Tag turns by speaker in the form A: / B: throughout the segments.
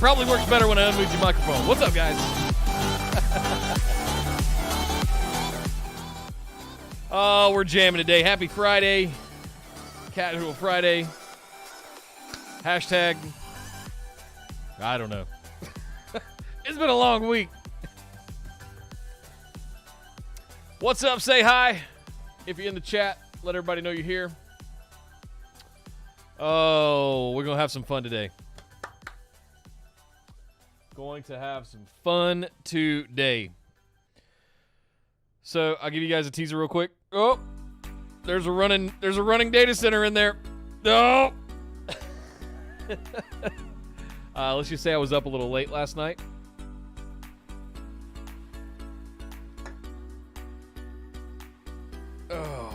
A: probably works better when I unmute your microphone. What's up, guys? Oh, we're jamming today. Happy Friday. Casual Friday. Hashtag. I don't know. It's been a long week. What's up? Say hi. If you're in the chat, let everybody know you're here. Oh, we're going to have some fun today. Going to have some fun today. So, I'll give you guys a teaser real quick. Oh, there's a running data center in there. No. Let's just say I was up a little late last night. Oh,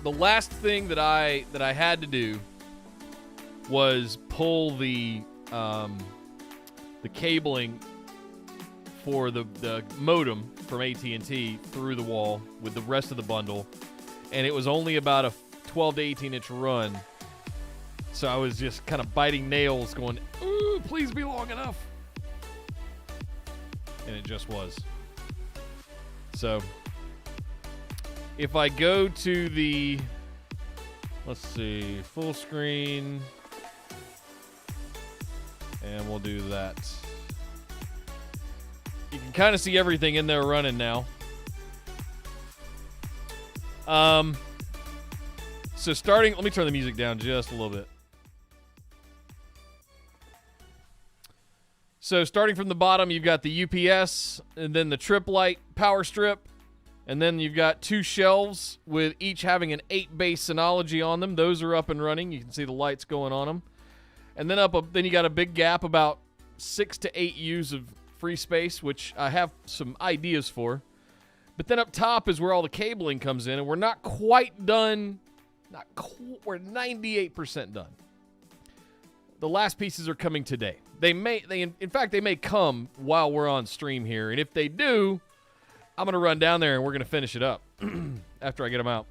A: the last thing that I had to do was pull the cabling for the modem from AT&T through the wall with the rest of the bundle, and it was only about a 12 to 18 inch run. So I was just kind of biting nails going, ooh, please be long enough. And it just was. So if I go to the, let's see, full screen, and we'll do that. You can kind of see everything in there running now. So starting, let me turn the music down just a little bit. So starting from the bottom, you've got the UPS, and then the trip light power strip, and then you've got two shelves with each having an 8-base Synology on them. Those are up and running. You can see the lights going on them. And then then you got a big gap, about 6 to 8 U's of free space, which I have some ideas for. But then up top is where all the cabling comes in, and we're not quite done. We're 98% done. The last pieces are coming today. In fact, they may come while we're on stream here. And if they do, I'm going to run down there and we're going to finish it up after I get them out.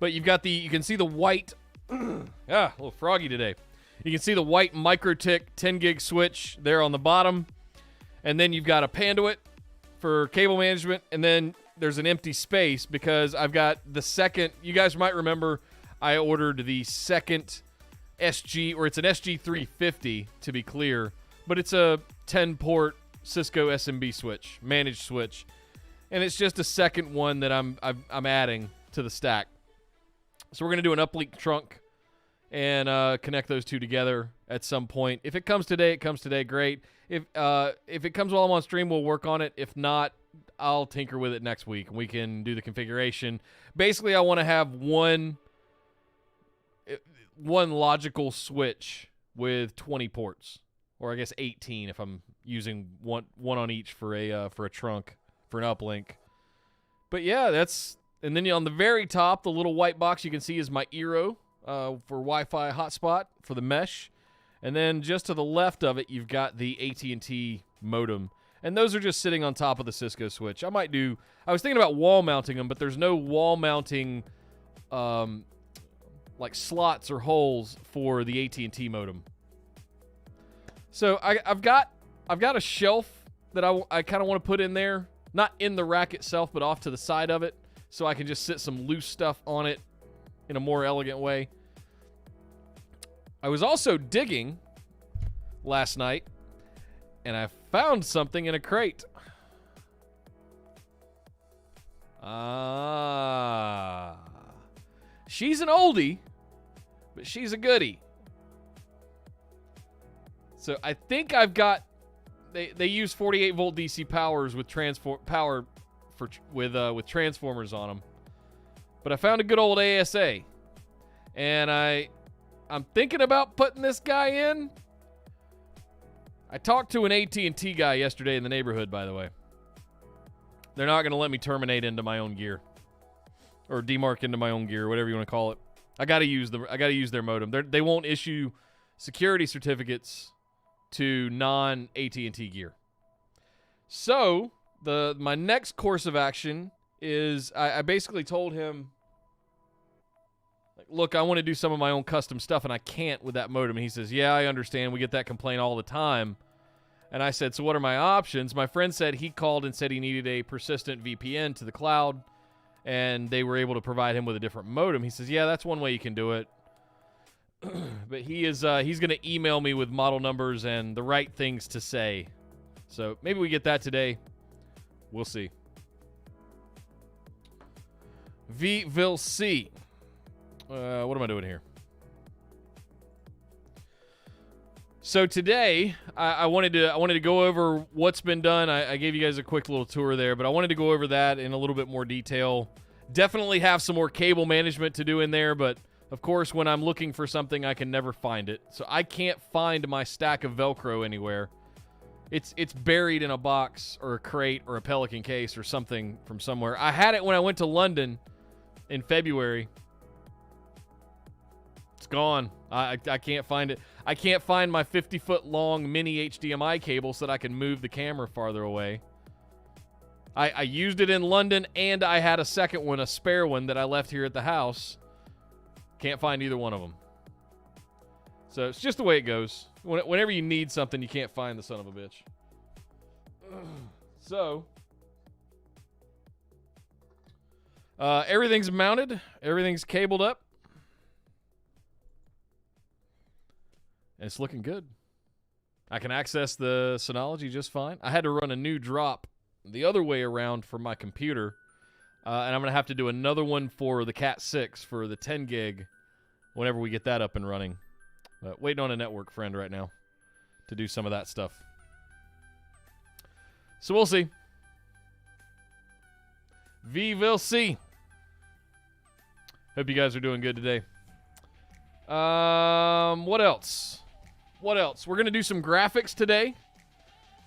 A: But you can see the white, a little froggy today. You can see the white MikroTik 10 gig switch there on the bottom. And then you've got a Panduit for cable management. And then there's an empty space because I've got the second, you guys might remember I ordered the second SG, or it's an SG350 to be clear, but it's a 10-port Cisco SMB switch, managed switch, and it's just a second one that I'm adding to the stack. So we're gonna do an uplink trunk and connect those two together at some point. If it comes today, it comes today. Great. If it comes while I'm on stream, we'll work on it. If not, I'll tinker with it next week. We can do the configuration. Basically, I want to have one logical switch with 20 ports, or I guess 18 if I'm using one on each for a trunk for an uplink. But yeah, and then on the very top, the little white box you can see is my Eero for Wi-Fi hotspot for the mesh, and then just to the left of it, you've got the AT&T modem, and those are just sitting on top of the Cisco switch. I was thinking about wall mounting them, but there's no wall mounting like slots or holes for the AT&T modem. So I've got a shelf that I kind of want to put in there, not in the rack itself, but off to the side of it, so I can just sit some loose stuff on it in a more elegant way. I was also digging last night, and I found something in a crate. She's an oldie, but she's a goodie. So I think I've got. They use 48 volt DC powers with with transformers on them. But I found a good old ASA, and I'm thinking about putting this guy in. I talked to an AT&T guy yesterday in the neighborhood, by the way. They're not going to let me terminate into my own gear, or demarc into my own gear, whatever you want to call it. I got to use their modem. They won't issue security certificates to non-AT&T gear. So my next course of action is I basically told him, like, look, I want to do some of my own custom stuff, and I can't with that modem. And he says, yeah, I understand. We get that complaint all the time. And I said, so what are my options? My friend said he called and said he needed a persistent VPN to the cloud, and they were able to provide him with a different modem. He says, yeah, that's one way you can do it. But he's going to email me with model numbers and the right things to say. So maybe we get that today. We'll see. We will see. What am I doing here? So today, I wanted to go over what's been done. I gave you guys a quick little tour there, but I wanted to go over that in a little bit more detail. Definitely have some more cable management to do in there, but of course, when I'm looking for something, I can never find it. So I can't find my stack of Velcro anywhere. It's buried in a box or a crate or a Pelican case or something from somewhere. I had it when I went to London in February. It's gone. I can't find it. I can't find my 50-foot long mini HDMI cable so that I can move the camera farther away. I used it in London, and I had a second one, a spare one that I left here at the house. Can't find either one of them. So it's just the way it goes. Whenever you need something, you can't find the son of a bitch. So everything's mounted. Everything's cabled up. And it's looking good. I can access the Synology just fine. I had to run a new drop the other way around for my computer. And I'm going to have to do another one for the Cat 6 for the 10 gig whenever we get that up and running. Waiting on a network friend right now to do some of that stuff. So we'll see. We will see. Hope you guys are doing good today. What else? What else? We're going to do some graphics today.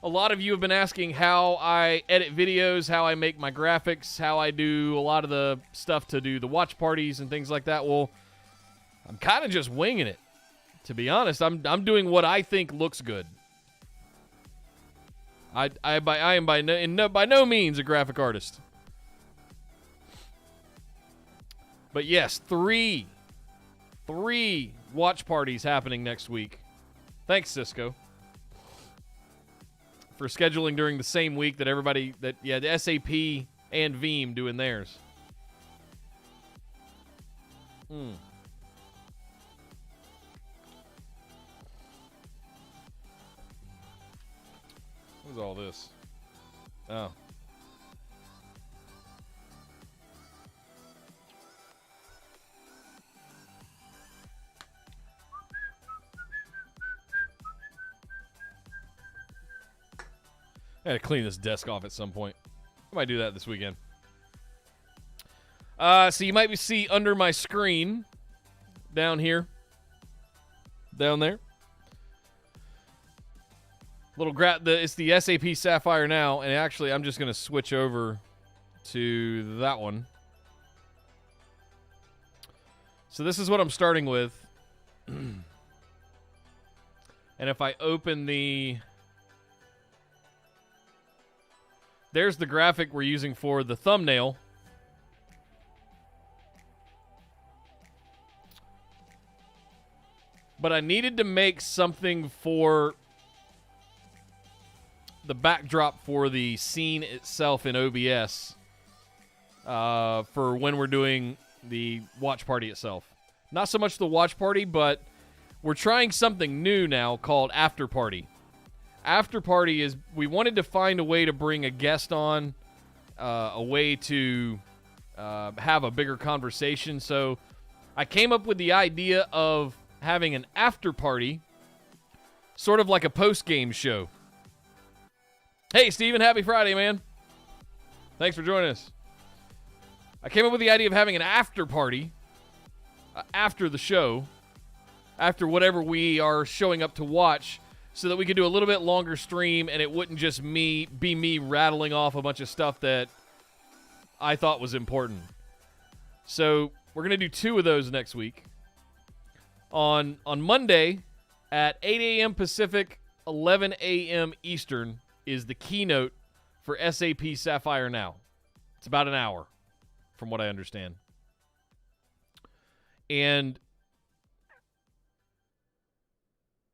A: A lot of you have been asking how I edit videos, how I make my graphics, how I do a lot of the stuff to do the watch parties and things like that. Well, I'm kind of just winging it. To be honest, I'm doing what I think looks good. I am by no means a graphic artist. But yes, three watch parties happening next week. Thanks, Cisco, for scheduling during the same week that the SAP and Veeam doing theirs. What's all this? Oh. I gotta clean this desk off at some point. I might do that this weekend. So you might see under my screen, down here, down there, it's the SAP Sapphire now, and actually I'm just gonna switch over to that one. So this is what I'm starting with, and if I open there's the graphic we're using for the thumbnail. But I needed to make something for the backdrop for the scene itself in OBS for when we're doing the watch party itself. Not so much the watch party, but we're trying something new now called After Party. After Party is, we wanted to find a way to bring a guest on, a way to have a bigger conversation. So I came up with the idea of having an after party, sort of like a post-game show. Hey, Steven, happy Friday, man. Thanks for joining us. I came up with the idea of having an after party after the show, after whatever we are showing up to watch, so that we could do a little bit longer stream and it wouldn't just be me rattling off a bunch of stuff that I thought was important. So we're going to do 2 of those next week. On Monday at 8 a.m. Pacific, 11 a.m. Eastern is the keynote for SAP Sapphire Now. It's about an hour, from what I understand. And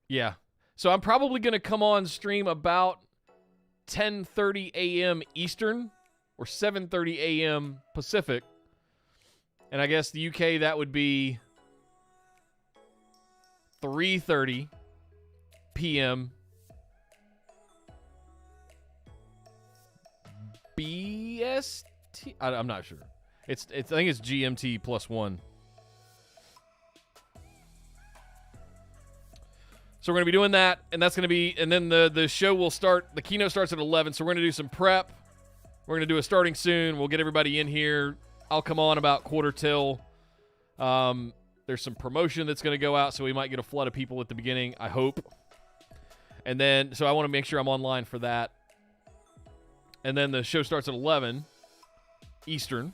A: yeah. So I'm probably going to come on stream about 10:30 a.m. Eastern or 7:30 a.m. Pacific. And I guess the UK, that would be 3:30 p.m. BST? I'm not sure. I think it's GMT +1. So we're going to be doing that, and that's going to be, and then the show will start, the keynote starts at 11, so we're going to do some prep. We're going to do a starting soon. We'll get everybody in here. I'll come on about quarter till. There's some promotion that's going to go out, so we might get a flood of people at the beginning, I hope. And then, so I want to make sure I'm online for that. And then the show starts at 11 Eastern.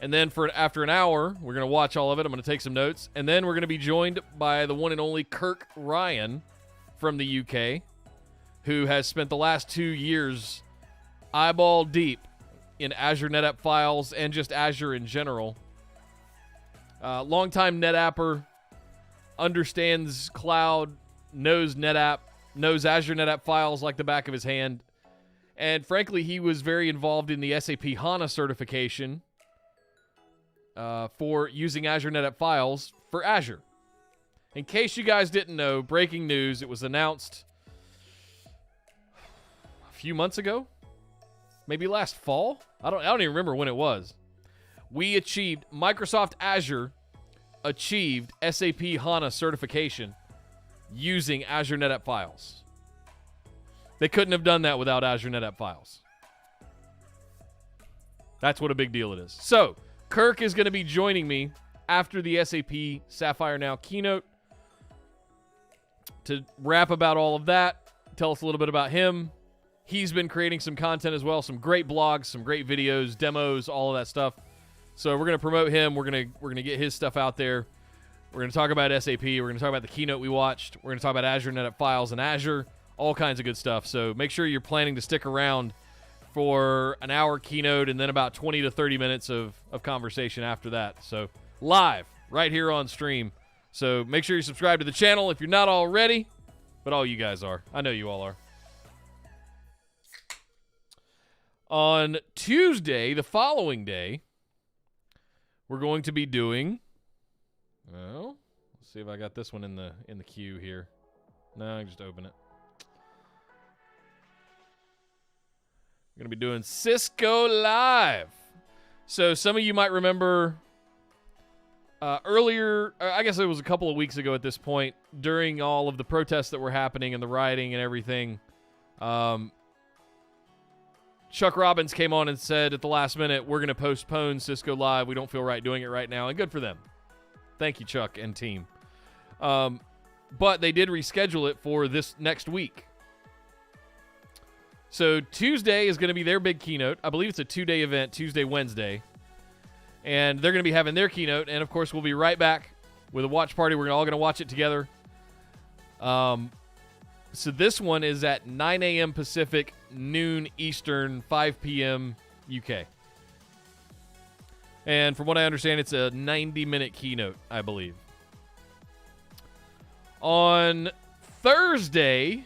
A: And then after an hour, we're going to watch all of it. I'm going to take some notes. And then we're going to be joined by the one and only Kirk Ryan from the UK, who has spent the last 2 years eyeball deep in Azure NetApp files and just Azure in general. Longtime NetApper, understands cloud, knows NetApp, knows Azure NetApp files like the back of his hand. And frankly, he was very involved in the SAP HANA certification for using Azure NetApp files for Azure. In case you guys didn't know, breaking news, it was announced a few months ago, maybe last fall. I don't even remember when it was. Microsoft Azure achieved SAP HANA certification using Azure NetApp files. They couldn't have done that without Azure NetApp files. That's what a big deal it is. So, Kirk is going to be joining me after the SAP Sapphire Now keynote to rap about all of that, tell us a little bit about him. He's been creating some content as well, some great blogs, some great videos, demos, all of that stuff. So we're going to promote him. We're going to get his stuff out there. We're going to talk about SAP. We're going to talk about the keynote we watched. We're going to talk about Azure NetApp files and Azure, all kinds of good stuff. So make sure you're planning to stick around for an hour keynote and then about 20 to 30 minutes of conversation after that. So live right here on stream. So make sure you subscribe to the channel if you're not already, but all you guys are. I know you all are. On Tuesday, the following day, we're going to be doing, well, let's see if I got this one in the queue here. No, I can just open it. We're going to be doing Cisco Live. So some of you might remember earlier, I guess it was a couple of weeks ago at this point, during all of the protests that were happening and the rioting and everything, Chuck Robbins came on and said at the last minute, we're going to postpone Cisco Live. We don't feel right doing it right now. And good for them. Thank you, Chuck and team. But they did reschedule it for this next week. So Tuesday is going to be their big keynote. I believe it's a 2-day event, Tuesday, Wednesday. And they're going to be having their keynote. And, of course, we'll be right back with a watch party. We're all going to watch it together. So this one is at 9 a.m. Pacific, noon Eastern, 5 p.m. UK. And from what I understand, it's a 90-minute keynote, I believe. On Thursday,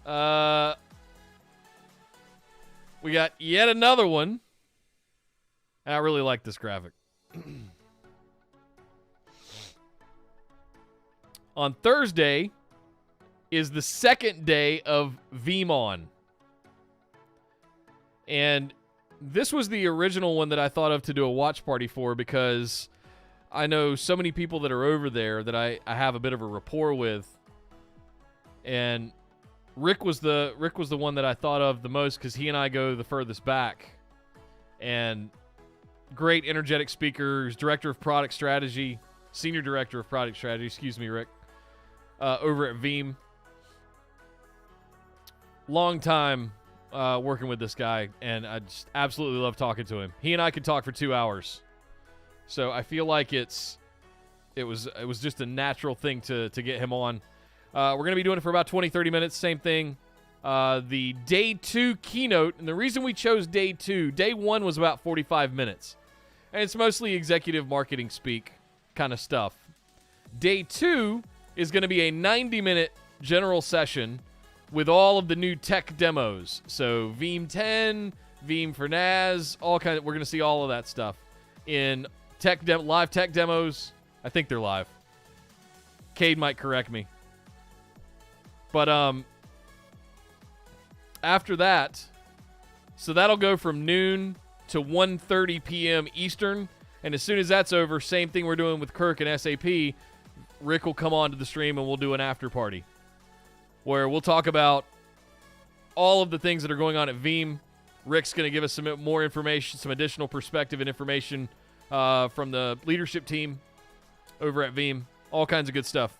A: we got yet another one. And I really like this graphic. On Thursday is the second day of VeeamON. And this was the original one that I thought of to do a watch party for because I know so many people that are over there that I have a bit of a rapport with. And Rick was the one that I thought of the most because he and I go the furthest back. And great, energetic speaker, he's director of product strategy, senior director of product strategy, excuse me, Rick, over at Veeam. Long time working with this guy, and I just absolutely love talking to him. He and I could talk for 2 hours. So I feel like it was just a natural thing to get him on. We're going to be doing it for about 20, 30 minutes. Same thing. the day 2 keynote. And the reason we chose day 2, day 1 was about 45 minutes. And it's mostly executive marketing speak kind of stuff. Day 2 is going to be a 90-minute general session with all of the new tech demos. So Veeam 10, Veeam for NAS, all kind of, we're going to see all of that stuff in live tech demos. I think they're live. Cade might correct me. But after that, so that'll go from noon to 1:30 p.m. Eastern. And as soon as that's over, same thing we're doing with Kirk and SAP, Rick will come onto the stream and we'll do an after party where we'll talk about all of the things that are going on at Veeam. Rick's going to give us some more information, some additional perspective and information from the leadership team over at Veeam. All kinds of good stuff.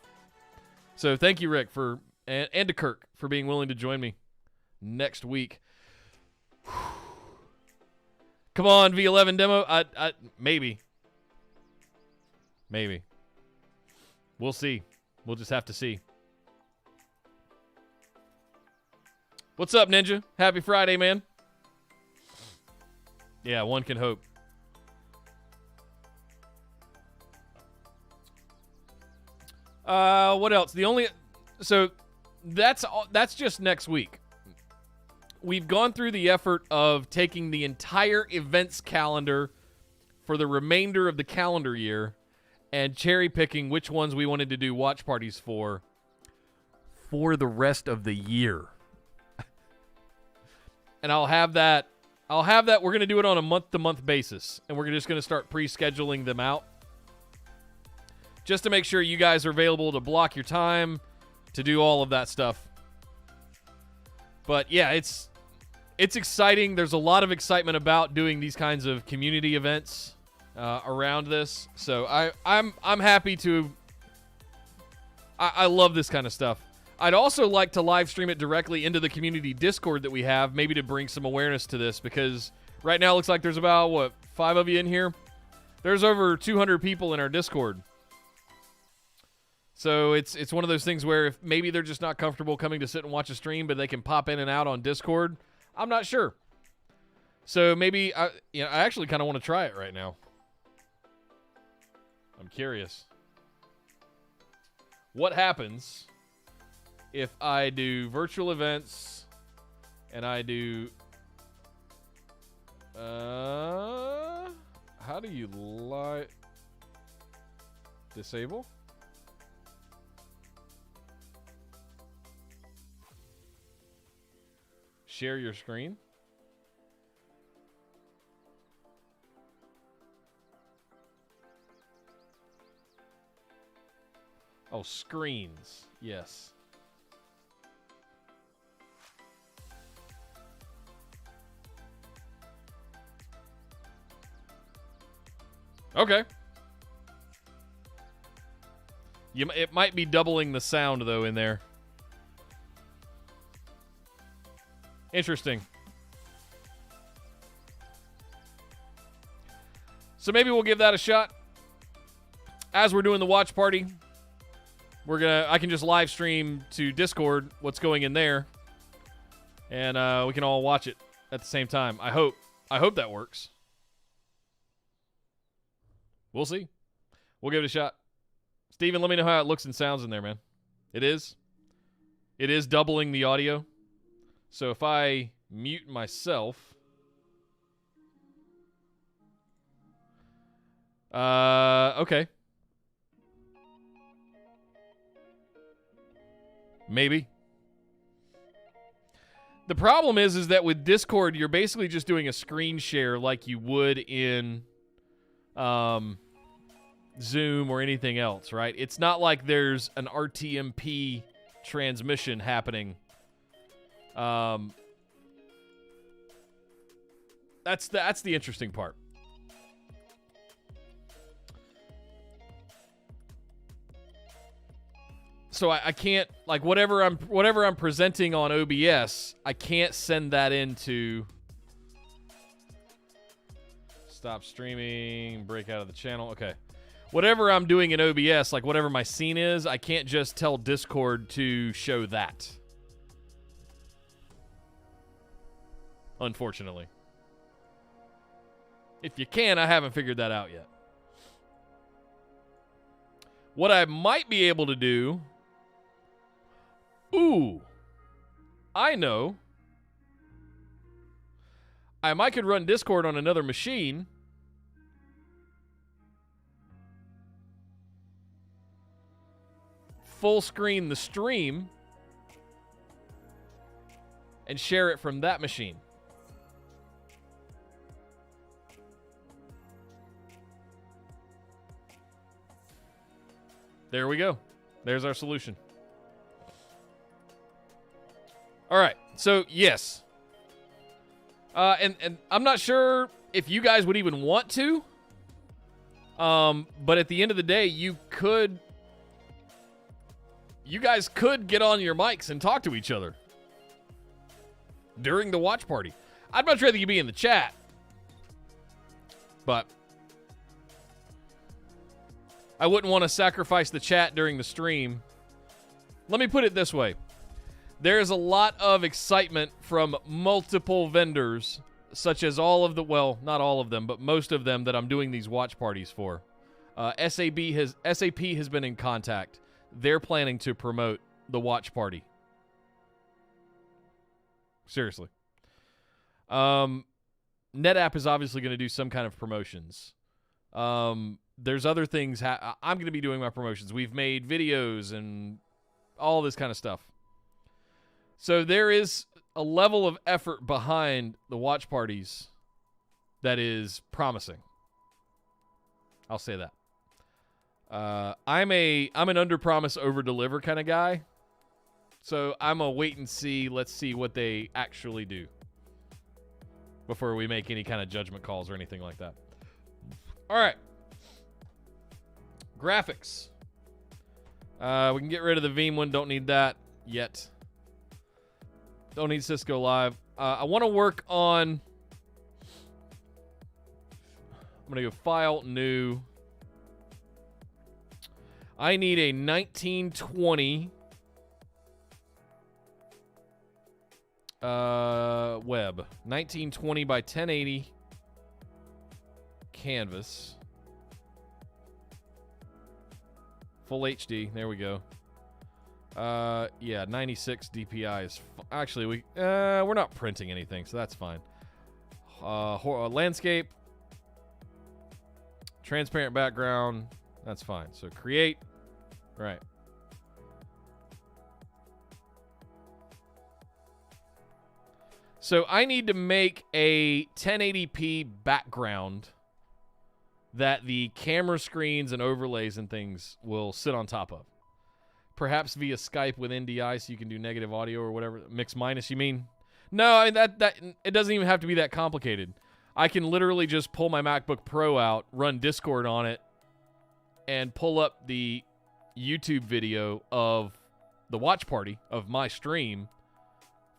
A: So thank you, Rick, and to Kirk for being willing to join me next week. Come on, V11 demo. Maybe. We'll see. We'll just have to see. What's up, Ninja? Happy Friday, man. Yeah, one can hope. What else? So that's just next week. We've gone through the effort of taking the entire events calendar for the remainder of the calendar year and cherry picking which ones we wanted to do watch parties for the rest of the year. And I'll have that. We're going to do it on a month-to-month basis, and we're just going to start pre-scheduling them out just to make sure you guys are available to block your time to do all of that stuff. But yeah, it's exciting. There's a lot of excitement about doing these kinds of community events around this. So I'm happy to. I love this kind of stuff. I'd also like to live stream it directly into the community Discord that we have, maybe to bring some awareness to this, because right now it looks like there's about 5 of you in here. There's over 200 people in our Discord. So it's one of those things where if maybe they're just not comfortable coming to sit and watch a stream, but they can pop in and out on Discord. I'm not sure. So maybe I actually kind of want to try it right now. I'm curious. What happens if I do virtual events and I do how do you disable? Share your screen. Oh, screens. Yes. Okay. It might be doubling the sound, though, in there. Interesting. So maybe we'll give that a shot. As we're doing the watch party, I can just live stream to Discord what's going in there, and we can all watch it at the same time. I hope that works. We'll see. We'll give it a shot. Steven, let me know how it looks and sounds in there, man. It is doubling the audio. So if I mute myself, okay. Maybe. The problem is that with Discord, you're basically just doing a screen share like you would in Zoom or anything else, right? It's not like there's an RTMP transmission happening. That's the interesting part. So I can't, like, whatever I'm presenting on OBS, I can't send that into stop streaming, break out of the channel. Okay. Whatever I'm doing in OBS, like whatever my scene is, I can't just tell Discord to show that. unfortunately. If you can, I haven't figured that out yet. What I might be able to do... Ooh. I know. I might could run Discord on another machine. Full screen the stream. And share it from that machine. There we go. There's our solution. All right. So, yes. And I'm not sure if you guys would even want to. But at the end of the day, you guys could get on your mics and talk to each other during the watch party. I'd much rather you be in the chat. But I wouldn't want to sacrifice the chat during the stream. Let me put it this way. There's a lot of excitement from multiple vendors, such as all of the, well, not all of them, but most of them that I'm doing these watch parties for. SAP has been in contact. They're planning to promote the watch party. Seriously. NetApp is obviously going to do some kind of promotions. There's other things. I'm going to be doing my promotions. We've made videos and all this kind of stuff. So there is a level of effort behind the watch parties that is promising. I'll say that. I'm an under-promise, over-deliver kind of guy. So I'm a wait and see. Let's see what they actually do before we make any kind of judgment calls or anything like that. All right. Graphics. We can get rid of the Veeam one. Don't need that yet. Don't need Cisco Live. I want to work on... I'm going to go File, New. I need a 1920 web. 1920 by 1080 canvas. Full HD. There we go. Yeah, 96 DPI is... Actually, we're not printing anything, so that's fine. Landscape. Transparent background. That's fine. So create. Right. So I need to make a 1080p background that the camera screens and overlays and things will sit on top of. Perhaps via Skype with NDI so you can do negative audio or whatever. Mix minus, you mean? No, I mean, that it doesn't even have to be that complicated. I can literally just pull my MacBook Pro out, run Discord on it, and pull up the YouTube video of the watch party of my stream,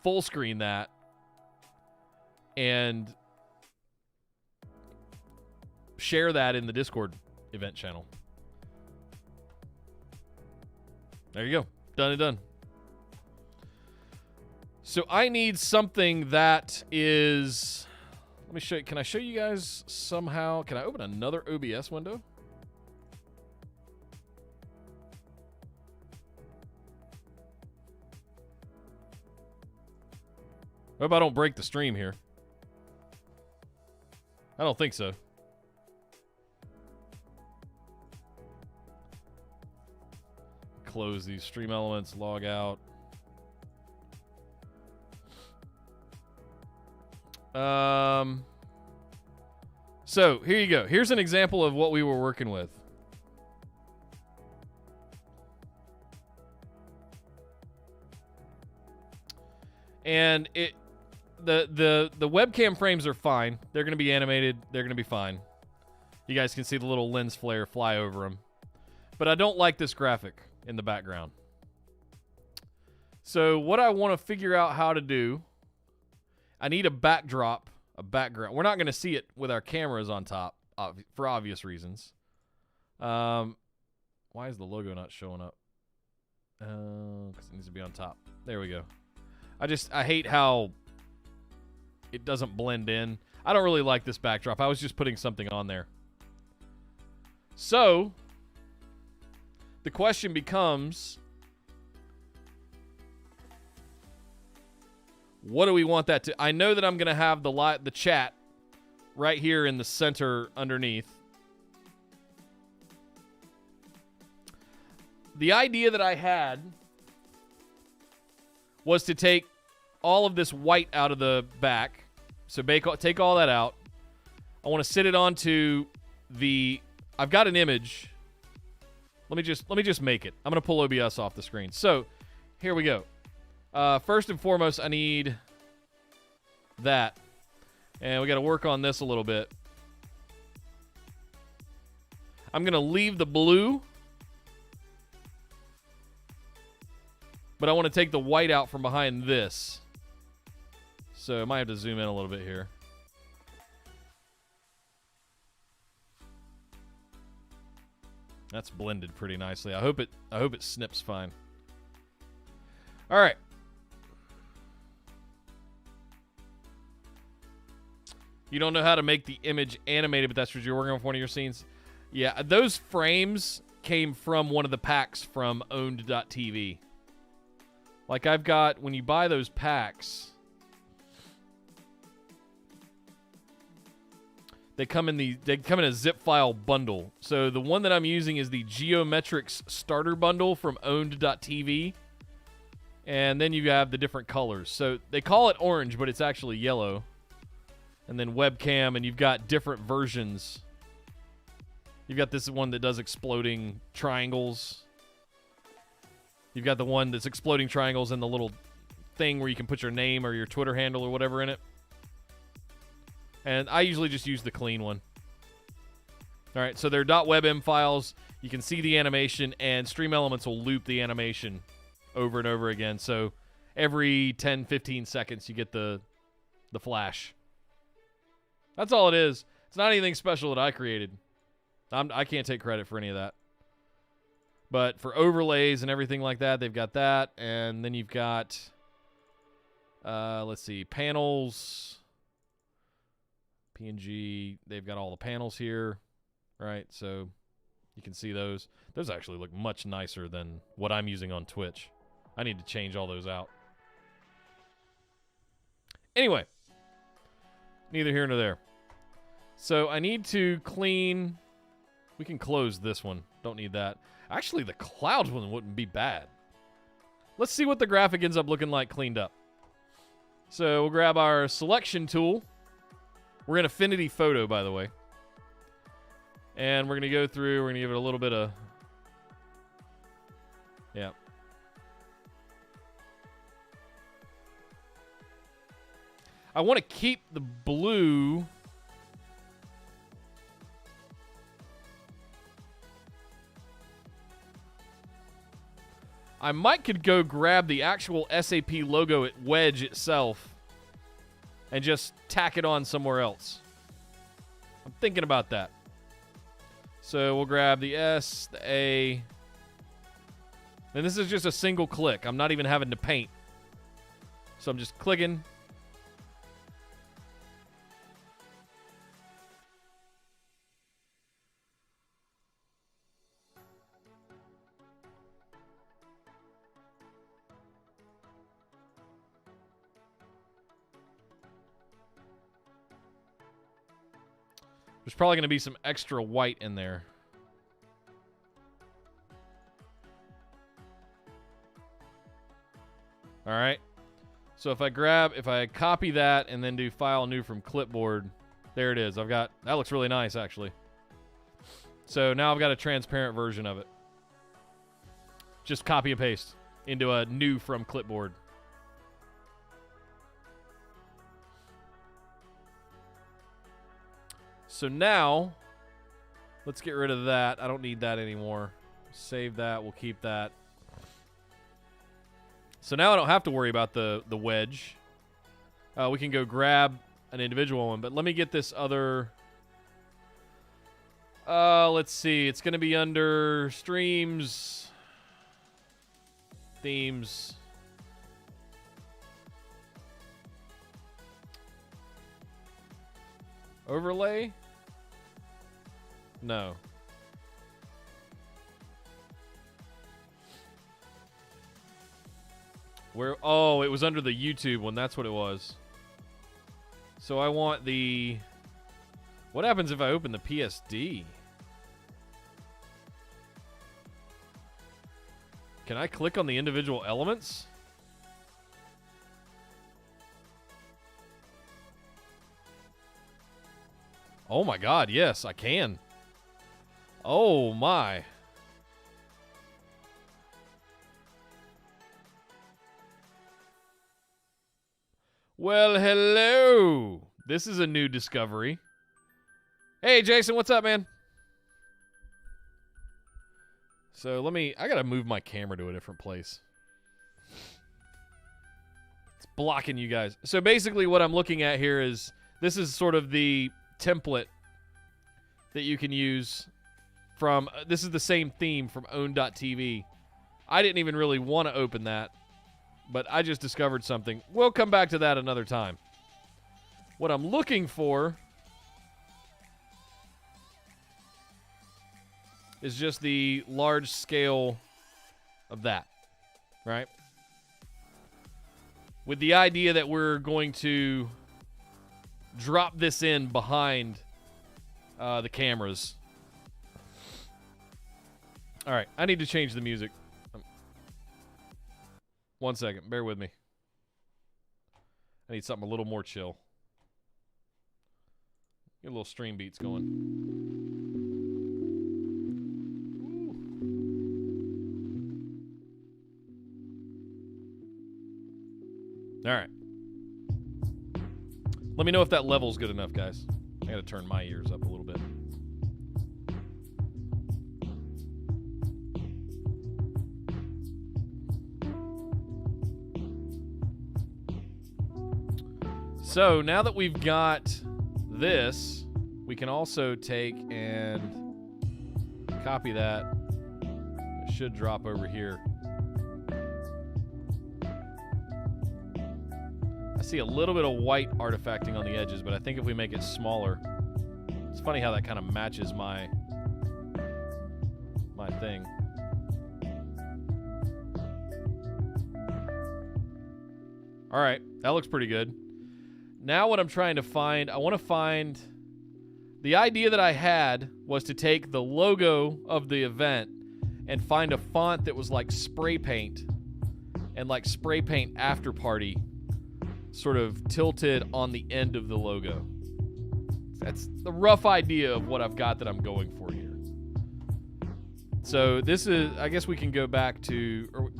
A: full screen that, and share that in the Discord event channel. There you go. Done and done. So I need something that is... Let me show you. Can I show you guys somehow? Can I open another OBS window? I hope I don't break the stream here. I don't think so. Close these stream elements, log out. So here you go. Here's an example of what we were working with. And the webcam frames are fine. They're going to be animated. They're going to be fine. You guys can see the little lens flare fly over them. But I don't like this graphic in the background. So what I want to figure out how to do, I need a backdrop, a background. We're not going to see it with our cameras on top for obvious reasons. Why is the logo not showing up? Because it needs to be on top. There we go. I hate how it doesn't blend in. I don't really like this backdrop. I was just putting something on there. So, the question becomes, what do we want that to? I know that I'm going to have the chat right here in the center underneath. The idea that I had was to take all of this white out of the back. So take all that out. I want to sit it onto I've got an image. Let me just make it. I'm going to pull OBS off the screen. So, here we go. First and foremost, I need that. And we got to work on this a little bit. I'm going to leave the blue. But I want to take the white out from behind this. So I might have to zoom in a little bit here. That's blended pretty nicely. I hope it snips fine. All right. You don't know how to make the image animated, but that's what you're working on for one of your scenes. Yeah, those frames came from one of the packs from owned.tv. Like I've got, when you buy those packs, they come in a zip file bundle. So the one that I'm using is the Geometrics starter bundle from owned.tv. And then you have the different colors. So they call it orange, but it's actually yellow. And then webcam, and you've got different versions. You've got this one that does exploding triangles. You've got the one that's exploding triangles and the little thing where you can put your name or your Twitter handle or whatever in it. And I usually just use the clean one. All right, so they're .webm files. You can see the animation, and Stream Elements will loop the animation over and over again. So every 10, 15 seconds, you get the flash. That's all it is. It's not anything special that I created. I can't take credit for any of that. But for overlays and everything like that, they've got that. And then you've got, let's see, panels, PNG. They've got all the panels here, right? So you can see those. Those actually look much nicer than what I'm using on Twitch. I need to change all those out. Anyway, neither here nor there. So I need to clean. We can close this one. Don't need that. Actually, the clouds one wouldn't be bad. Let's see what the graphic ends up looking like cleaned up. So we'll grab our selection tool. We're in Affinity Photo, by the way. And we're going to go through. We're going to give it a little bit of... Yeah. I want to keep the blue... I could go grab the actual SAP logo at Wedge itself and just tack it on somewhere else. I'm thinking about that. So we'll grab the S, the A. And this is just a single click. I'm not even having to paint. So I'm just clicking. There's probably going to be some extra white in there. All right. So if I copy that and then do File New from Clipboard, there it is. That looks really nice, actually. So now I've got a transparent version of it. Just copy and paste into a New from Clipboard. So now, let's get rid of that. I don't need that anymore. Save that. We'll keep that. So now I don't have to worry about the wedge. We can go grab an individual one. But let me get this other... let's see. It's going to be under Streams, Themes. Overlay? No. Where? Oh, it was under the YouTube one. That's what it was. So I want the... What happens if I open the PSD? Can I click on the individual elements? Oh my god, yes, I can. Oh my. Well, hello. This is a new discovery. Hey, Jason, what's up, man? So I gotta move my camera to a different place. It's blocking you guys. So basically what I'm looking at here is, this is sort of the template that you can use from, this is the same theme from own.tv. I didn't even really want to open that, but I just discovered something. We'll come back to that another time. What I'm looking for is just the large scale of that, right? With the idea that we're going to drop this in behind the cameras. All right, I need to change the music. 1 second, bear with me. I need something a little more chill. Get a little stream beats going. All right. Let me know if that level's good enough, guys. I gotta turn my ears up a little bit. So now that we've got this, we can also take and copy that. It should drop over here. I see a little bit of white artifacting on the edges, but I think if we make it smaller, it's funny how that kind of matches my thing. All right, that looks pretty good. Now what I'm trying to find, I want to find, the idea that I had was to take the logo of the event and find a font that was like spray paint and like spray paint after party sort of tilted on the end of the logo. That's the rough idea of what I've got that I'm going for here. So this is, I guess we can go back to, or,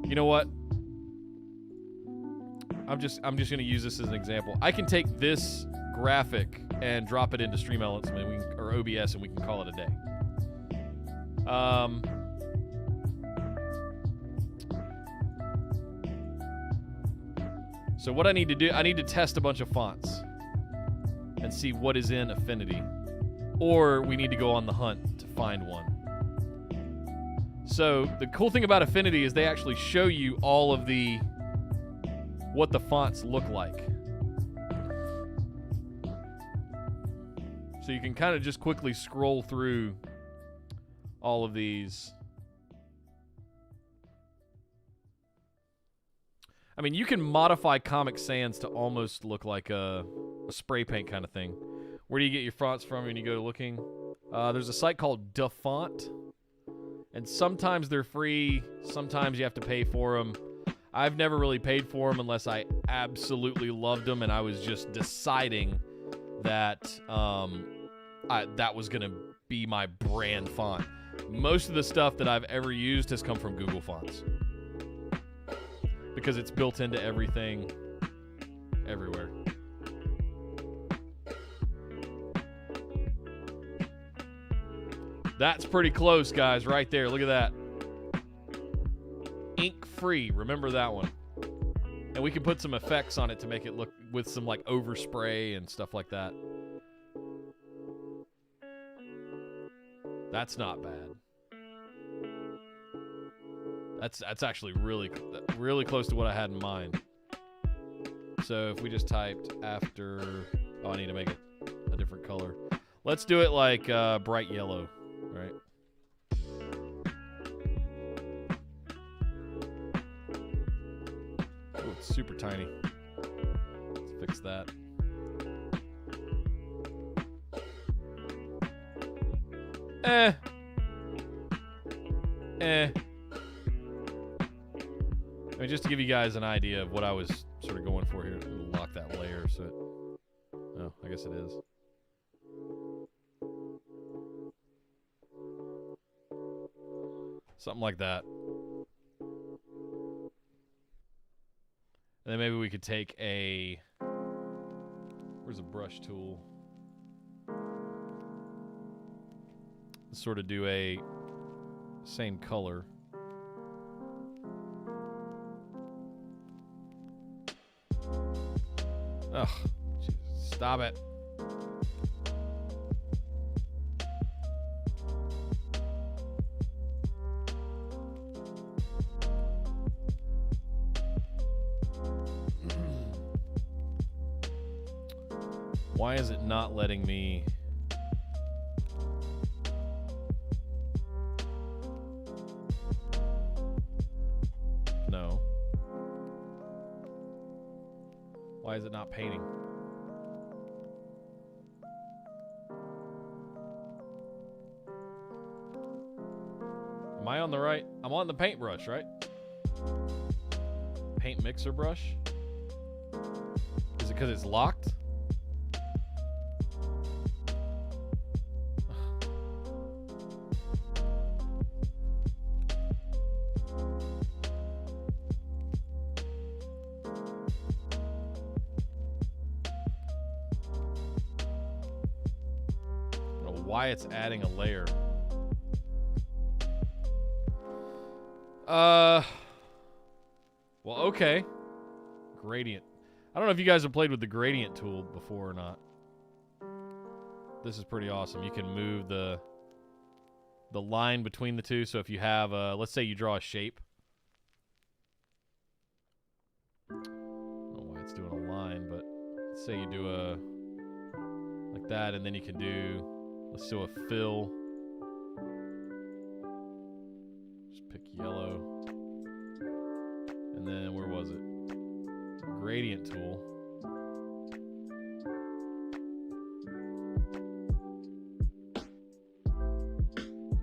A: you know what? I'm just going to use this as an example. I can take this graphic and drop it into Stream Elements or OBS, and we can call it a day. So what I need to do, I need to test a bunch of fonts and see what is in Affinity. Or we need to go on the hunt to find one. So the cool thing about Affinity is they actually show you all of what the fonts look like. So you can kind of just quickly scroll through all of these. I mean, you can modify Comic Sans to almost look like a spray paint kind of thing. Where do you get your fonts from when you go to looking? There's a site called DaFont, and sometimes they're free, sometimes you have to pay for them. I've never really paid for them unless I absolutely loved them and I was just deciding that that was going to be my brand font. Most of the stuff that I've ever used has come from Google Fonts because it's built into everything, everywhere. That's pretty close, guys, right there. Look at that. Ink free, remember that one. And we can put some effects on it to make it look with some like overspray and stuff like that. That's not bad. That's actually really close to what I had in mind. So if we just typed after, oh, I need to make it a different Let's do it like bright yellow, right? Oh, it's super tiny. Let's fix that. I mean, just to give you guys an idea of what I was sort of going for here. Lock that layer so it... Oh, I guess it is. Something like that. And then maybe we could take a... Where's a brush tool? Sort of do a same color. Ugh, Jesus, stop it. Why is it not letting me... No. Why is it not painting? Am I on the right? I'm on the paintbrush, right? Paint mixer brush? Is it because it's locked? Why it's adding a layer. Well, okay. Gradient. I don't know if you guys have played with the gradient tool before or not. This is pretty awesome. You can move the line between the two. So if you have, let's say you draw a shape. I don't know why it's doing a line, but let's say you do a like that, and then you can do... Let's do a fill. Just pick yellow. And then, where was it? Gradient tool.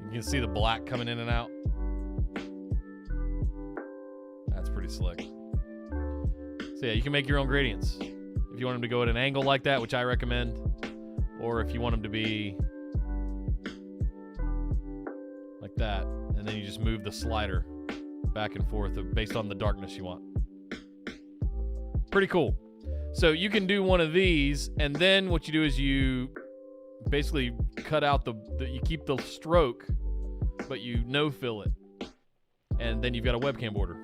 A: You can see the black coming in and out. That's pretty slick. So yeah, you can make your own gradients. If you want them to go at an angle like that, which I recommend, or if you want them to be like that, and then you just move the slider back and forth based on the darkness you want. Pretty cool. So you can do one of these, and then what you do is you basically cut out you keep the stroke, but you no-fill it. And then you've got a webcam border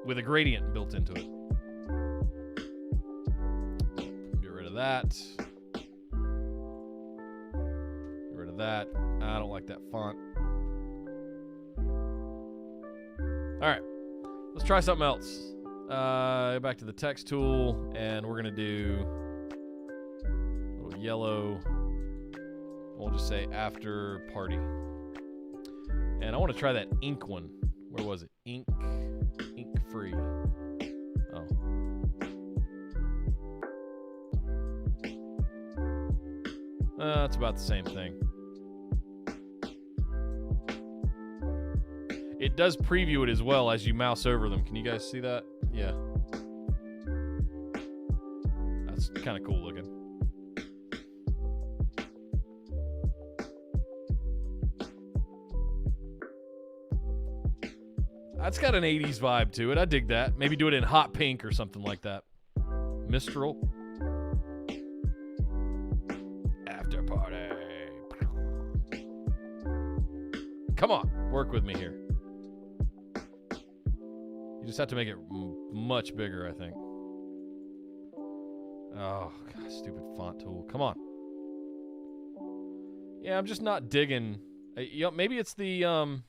A: with a gradient built into it. Get rid of that. That. I don't like that font. Alright. Let's try something else. Go back to the text tool, and we're going to do a little yellow. We'll just say after party. And I want to try that ink one. Where was it? Ink free. Oh. It's about the same thing. It does preview it as well as you mouse over them. Can you guys see that? Yeah. That's kind of cool looking. That's got an 80s vibe to it. I dig that. Maybe do it in hot pink or something like that. Mistral. After party. Come on. Work with me here. You just have to make it much bigger, I think. Oh, God, stupid font tool. Come on. Yeah, I'm just not digging. Maybe it's the...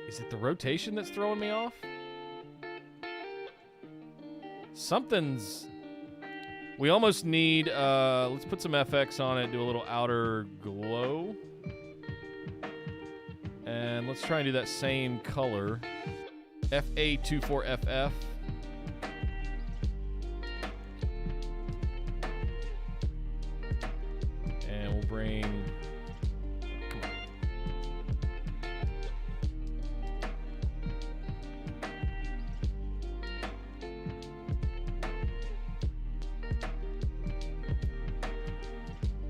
A: Is it the rotation that's throwing me off? Something's... We almost need... let's put some FX on it, do a little outer glow. And let's try and do that same color. FA24FF. And we'll bring... Come on.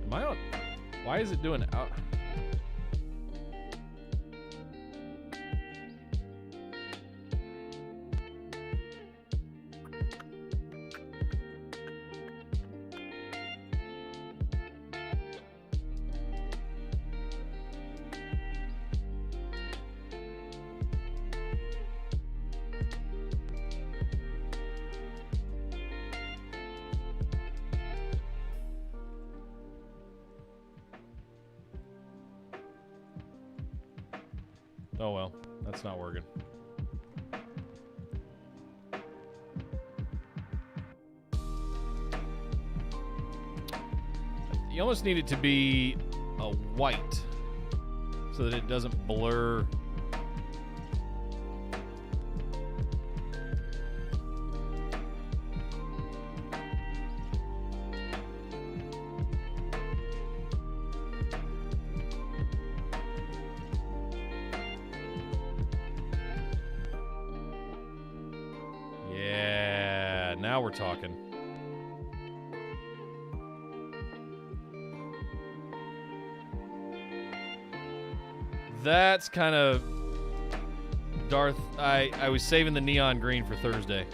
A: Am I on? Why is it doing out? Oh well, that's not working. You almost need it to be a white so that it doesn't blur. Now we're talking. That's kind of Darth. I was saving the neon green for Thursday.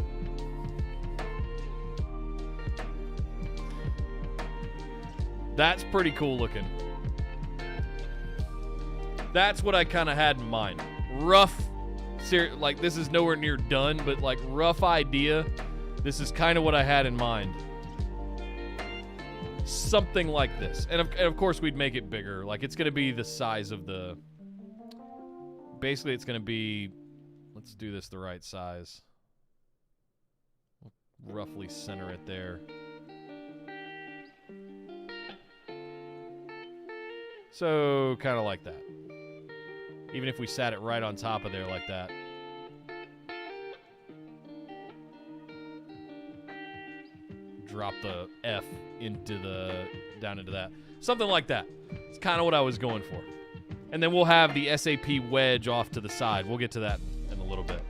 A: That's pretty cool looking. That's what I kind of had in mind. Rough, like this is nowhere near done, but like rough idea. This is kind of what I had in mind. Something like this. And of course, we'd make it bigger. Like, it's going to be the size of the... Basically, it's going to be... Let's do this the right size. We'll roughly center it there. So, kind of like that. Even if we sat it right on top of there like that. Drop the F into the down into that. Something like that. It's kind of what I was going for. And then we'll have the SAP wedge off to the side. We'll get to that in a little bit.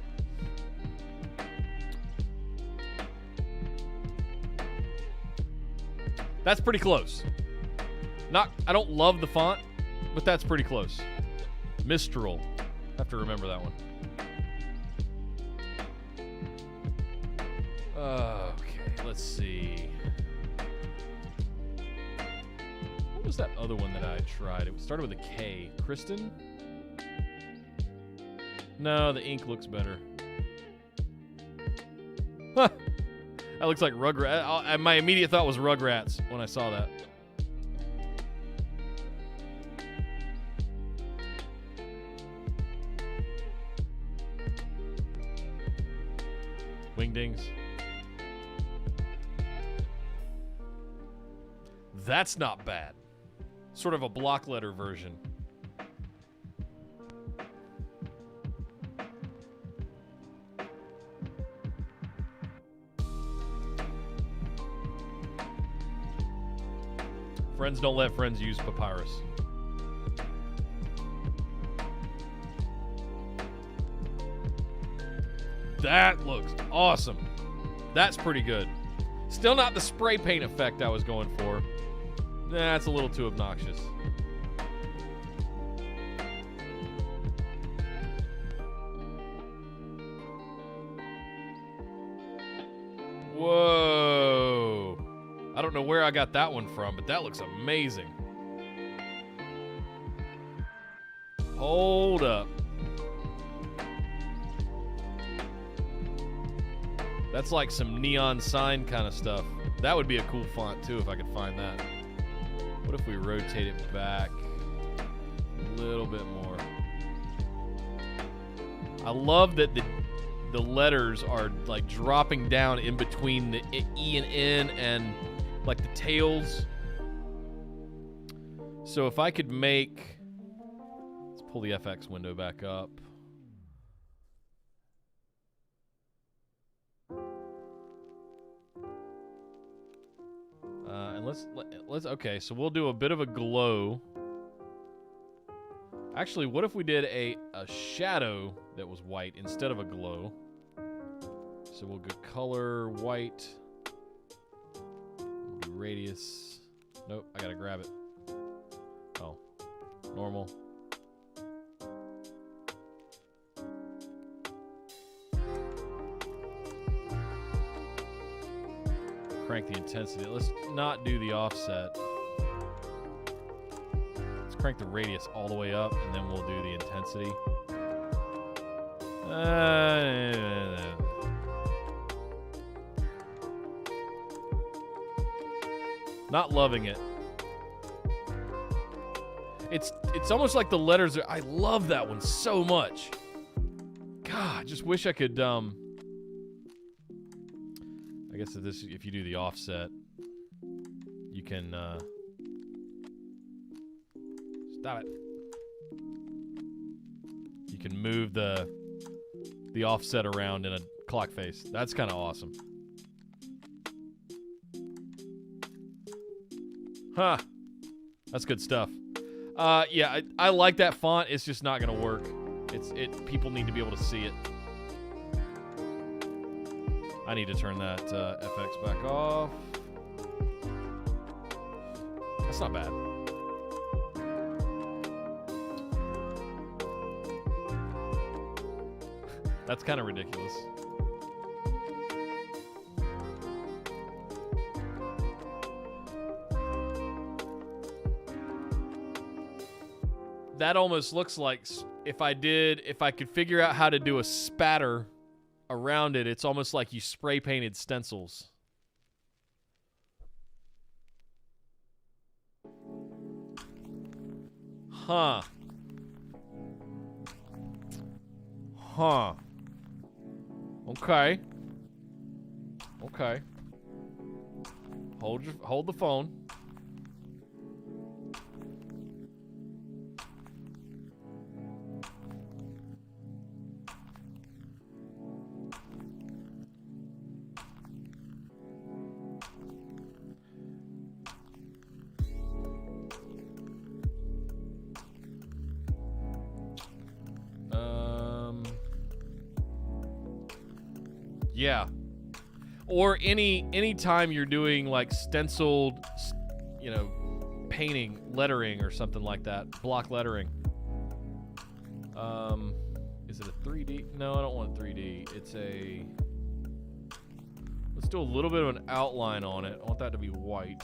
A: That's pretty close. I don't love the font, but that's pretty close. Mistral. Have to remember that one. Okay, let's see. What was that other one that I tried? It started with a K. Kristen? No, the ink looks better. Huh. That looks like Rugrats. My immediate thought was Rugrats when I saw that. Wingdings. That's not bad. Sort of a block letter version. Friends don't let friends use papyrus. That looks awesome. That's pretty good. Still not the spray paint effect I was going for. That's a little too obnoxious. Whoa. I don't know where I got that one from, but that looks amazing. Hold up. That's like some neon sign kind of stuff. That would be a cool font too if I could find that. What if we rotate it back a little bit more? I love that the letters are like dropping down in between the E and N and like the tails. So if I could make, let's pull the FX window back up. And let's okay, so we'll do a bit of a glow. Actually, what if we did a shadow that was white instead of a glow? So we'll go color white. We'll do radius. Nope, I gotta grab it. Oh, normal. Crank the intensity. Let's not do the offset. Let's crank the radius all the way up, and then we'll do the intensity. Not loving it. It's almost like the letters are. I love that one so much. God, I just wish I could. I guess if you do the offset, you can stop it. You can move the offset around in a clock face. That's kind of awesome. Huh. That's good stuff. Yeah, I like that font. It's just not gonna work. People need to be able to see it. I need to turn that FX back off. That's not bad. That's kind of ridiculous. That almost looks like if I could figure out how to do a spatter around it, it's almost like you spray painted stencils. Huh. Okay. Hold the phone. Yeah. Or any time you're doing like stenciled, painting, lettering or something like that, block lettering. Is it a 3D? No, I don't want 3D. Let's do a little bit of an outline on it. I want that to be white.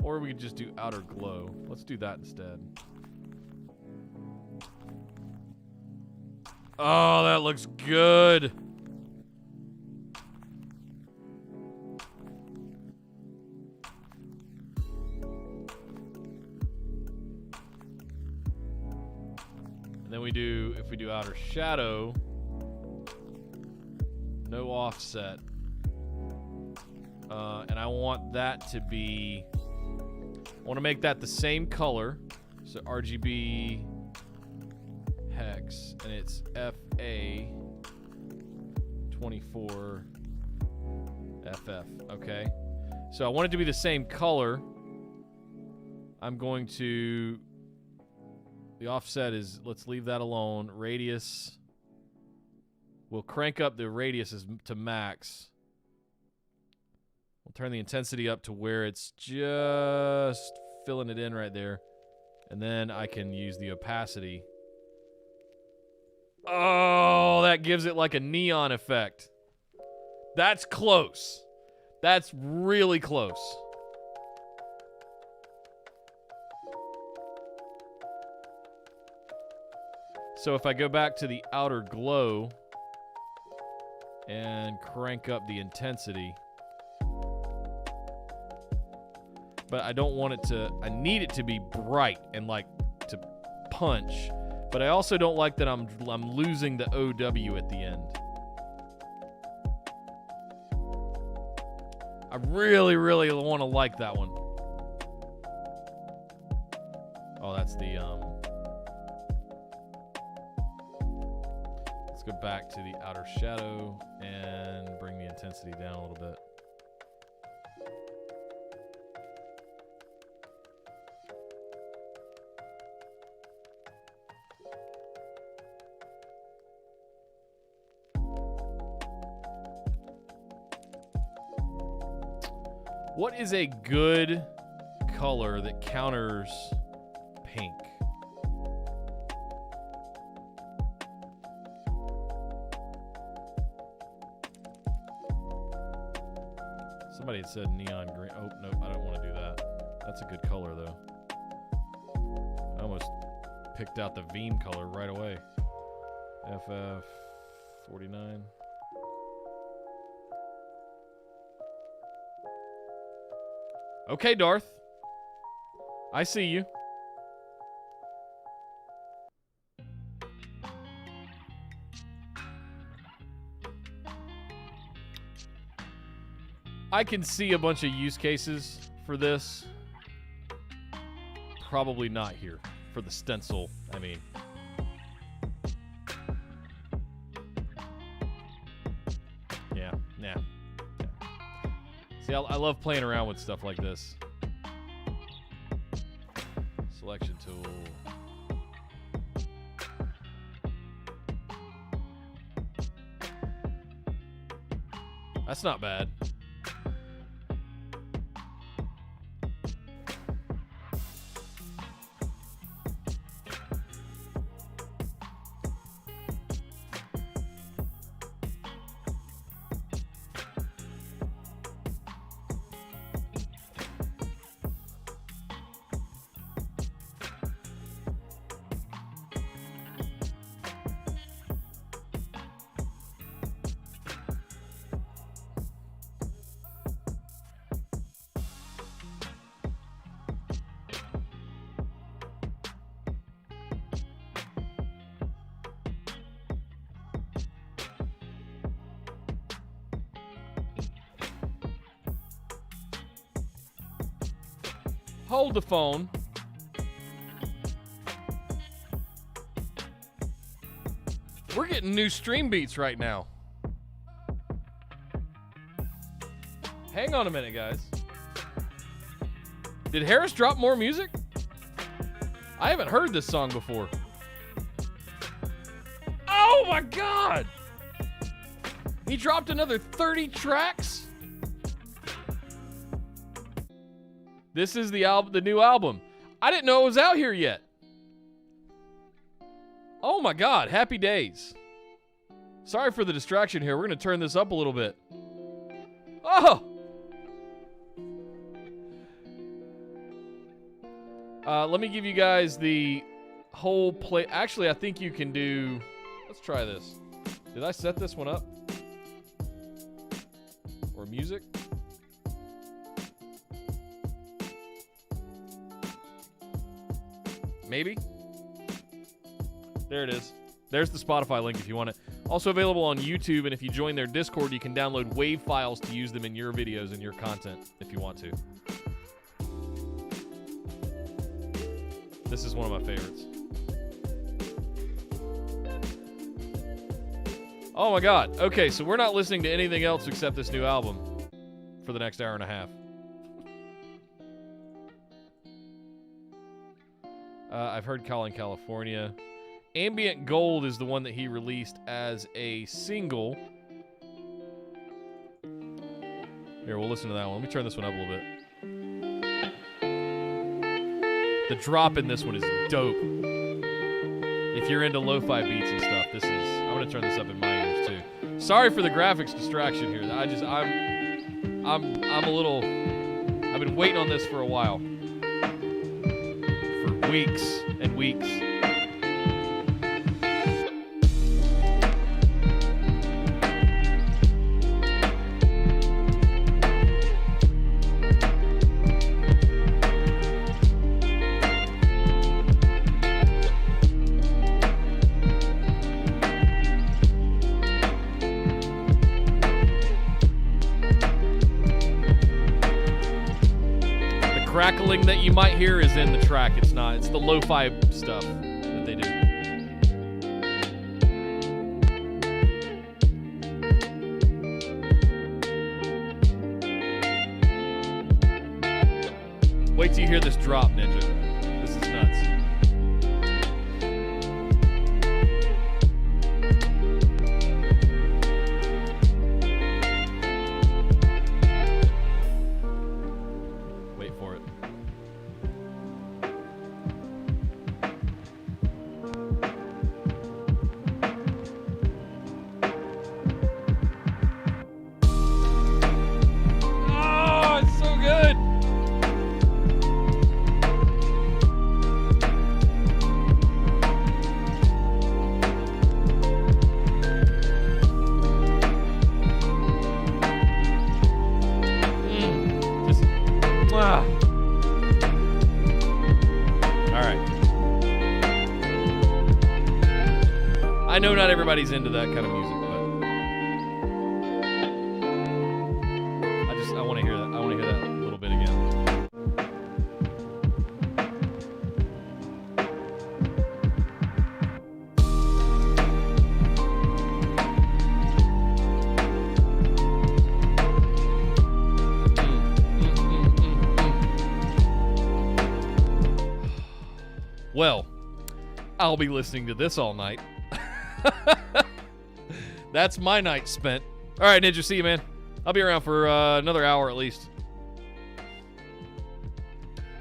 A: Or we could just do outer glow. Let's do that instead. Oh, that looks good. And then if we do outer shadow, no offset. And I want that to be, I want to make that the same color. So RGB hex, and it's FA24FF, okay? So I want it to be the same color. I'm going to, the offset is, let's leave that alone. Radius, we'll crank up the radius to max. We'll turn the intensity up to where it's just filling it in right there. And then I can use the opacity. Oh, that gives it like a neon effect. That's close. That's really close. So if I go back to the outer glow and crank up the intensity, but I don't want it to, I need it to be bright and like to punch, But I also don't like that I'm losing the OW at the end. I really, really want to like that one. Oh, that's the, let's go back to the outer shadow and bring the intensity down a little bit. What is a good color that counters pink? Somebody had said neon green. Oh, nope, I don't want to do that. That's a good color, though. I almost picked out the Veeam color right away. FF49. Okay, Darth. I see you. I can see a bunch of use cases for this. Probably not here. For the stencil, I mean. Yeah, nah. See, I love playing around with stuff like this. Selection tool. That's not bad. Hold the phone. We're getting new stream beats right now. Hang on a minute, guys. Did Harris drop more music? I haven't heard this song before. Oh my God! He dropped another 30 tracks? This is the new album. I didn't know it was out here yet. Oh my God, happy days. Sorry for the distraction here. We're going to turn this up a little bit. Oh! Let me give you guys the whole play. Actually, I think you can do... Let's try this. Did I set this one up? Or music? Maybe? There it is. There's the Spotify link if you want it. Also available on YouTube, and if you join their Discord, you can download WAV files to use them in your videos and your content if you want to. This is one of my favorites. Oh my God. Okay, so we're not listening to anything else except this new album for the next hour and a half. I've heard Calling California. Ambient Gold is the one that he released as a single. Here, we'll listen to that one. Let me turn this one up a little bit. The drop in this one is dope. If you're into lo-fi beats and stuff, this is... I'm going to turn this up in my ears, too. Sorry for the graphics distraction here. I'm a little... I've been waiting on this for a while. Weeks and weeks. crackling that you might hear is in the track. It's not. It's the lo-fi stuff that they do. Wait till you hear this drop, Ninja. This is nuts. Wait for it. Oh, it's so good. I know not everybody's into that kind of music, but I want to hear that. I want to hear that a little bit again. Well, I'll be listening to this all night. That's my night spent. All right, Ninja, see you, man. I'll be around for another hour at least.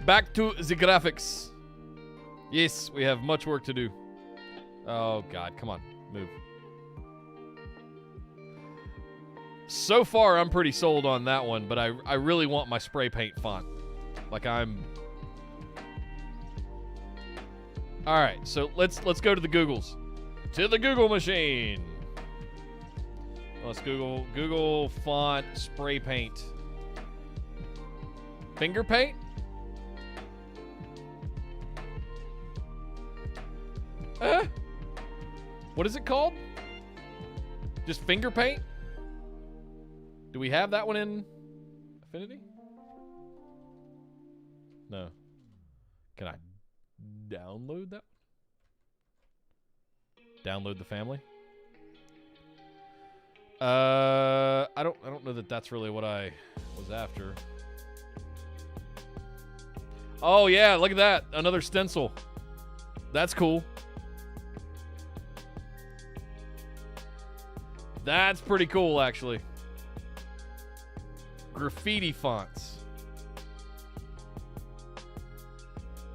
A: Back to the graphics. Yes, we have much work to do. Oh, God. Come on. Move. So far, I'm pretty sold on that one, but I really want my spray paint font. Like, I'm... All right, so let's go to the Googles. To the Google machine. Let's Google font spray paint. Finger paint? What is it called? Just finger paint? Do we have that one in Affinity? No. Can I download that? Download the family? I don't know that that's really what I was after. Oh yeah, look at that. Another stencil. That's cool. That's pretty cool, actually. Graffiti fonts.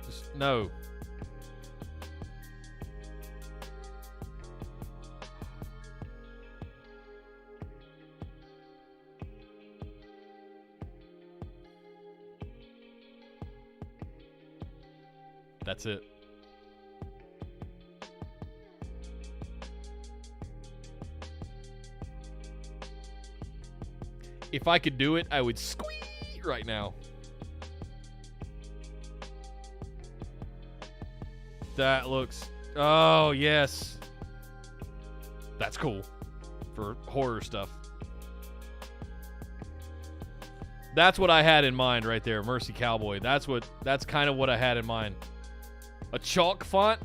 A: Just no. That's it. If I could do it, I would squeak right now. That looks... Oh, yes. That's cool. For horror stuff. That's what I had in mind right there. Mercy Cowboy. That's kind of what I had in mind. A chalk font?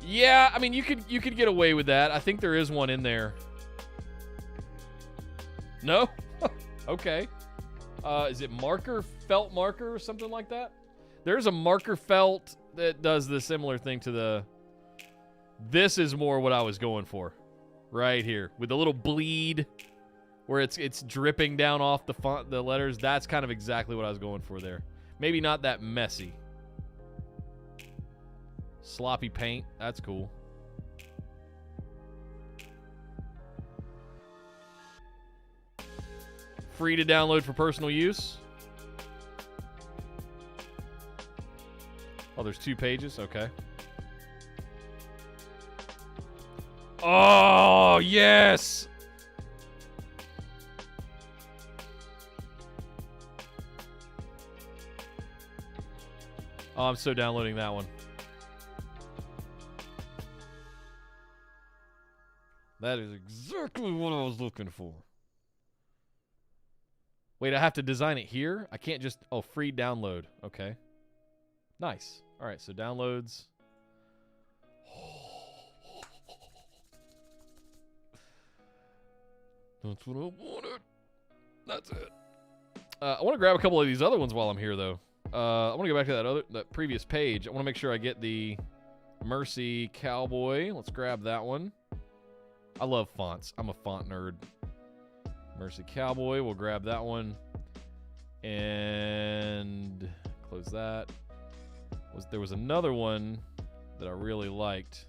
A: Yeah, I mean, you could get away with that. I think there is one in there. No? Okay. Is it marker, felt marker, or something like that? There's a marker felt that does the similar thing to the... This is more what I was going for. Right here. With a little bleed where it's dripping down off the font, the letters. That's kind of exactly what I was going for there. Maybe not that messy. Sloppy paint. That's cool. Free to download for personal use. Oh, there's 2 pages. Okay. Oh, yes. Oh, I'm so downloading that one. That is exactly what I was looking for. Wait, I have to design it here? I can't just... Oh, free download. Okay. Nice. All right, so downloads. That's what I wanted. That's it. I want to grab a couple of these other ones while I'm here, though. I want to go back to that previous page. I want to make sure I get the Mercy Cowboy. Let's grab that one. I love fonts. I'm a font nerd. Mercy Cowboy. We'll grab that one. And close that. There was another one that I really liked.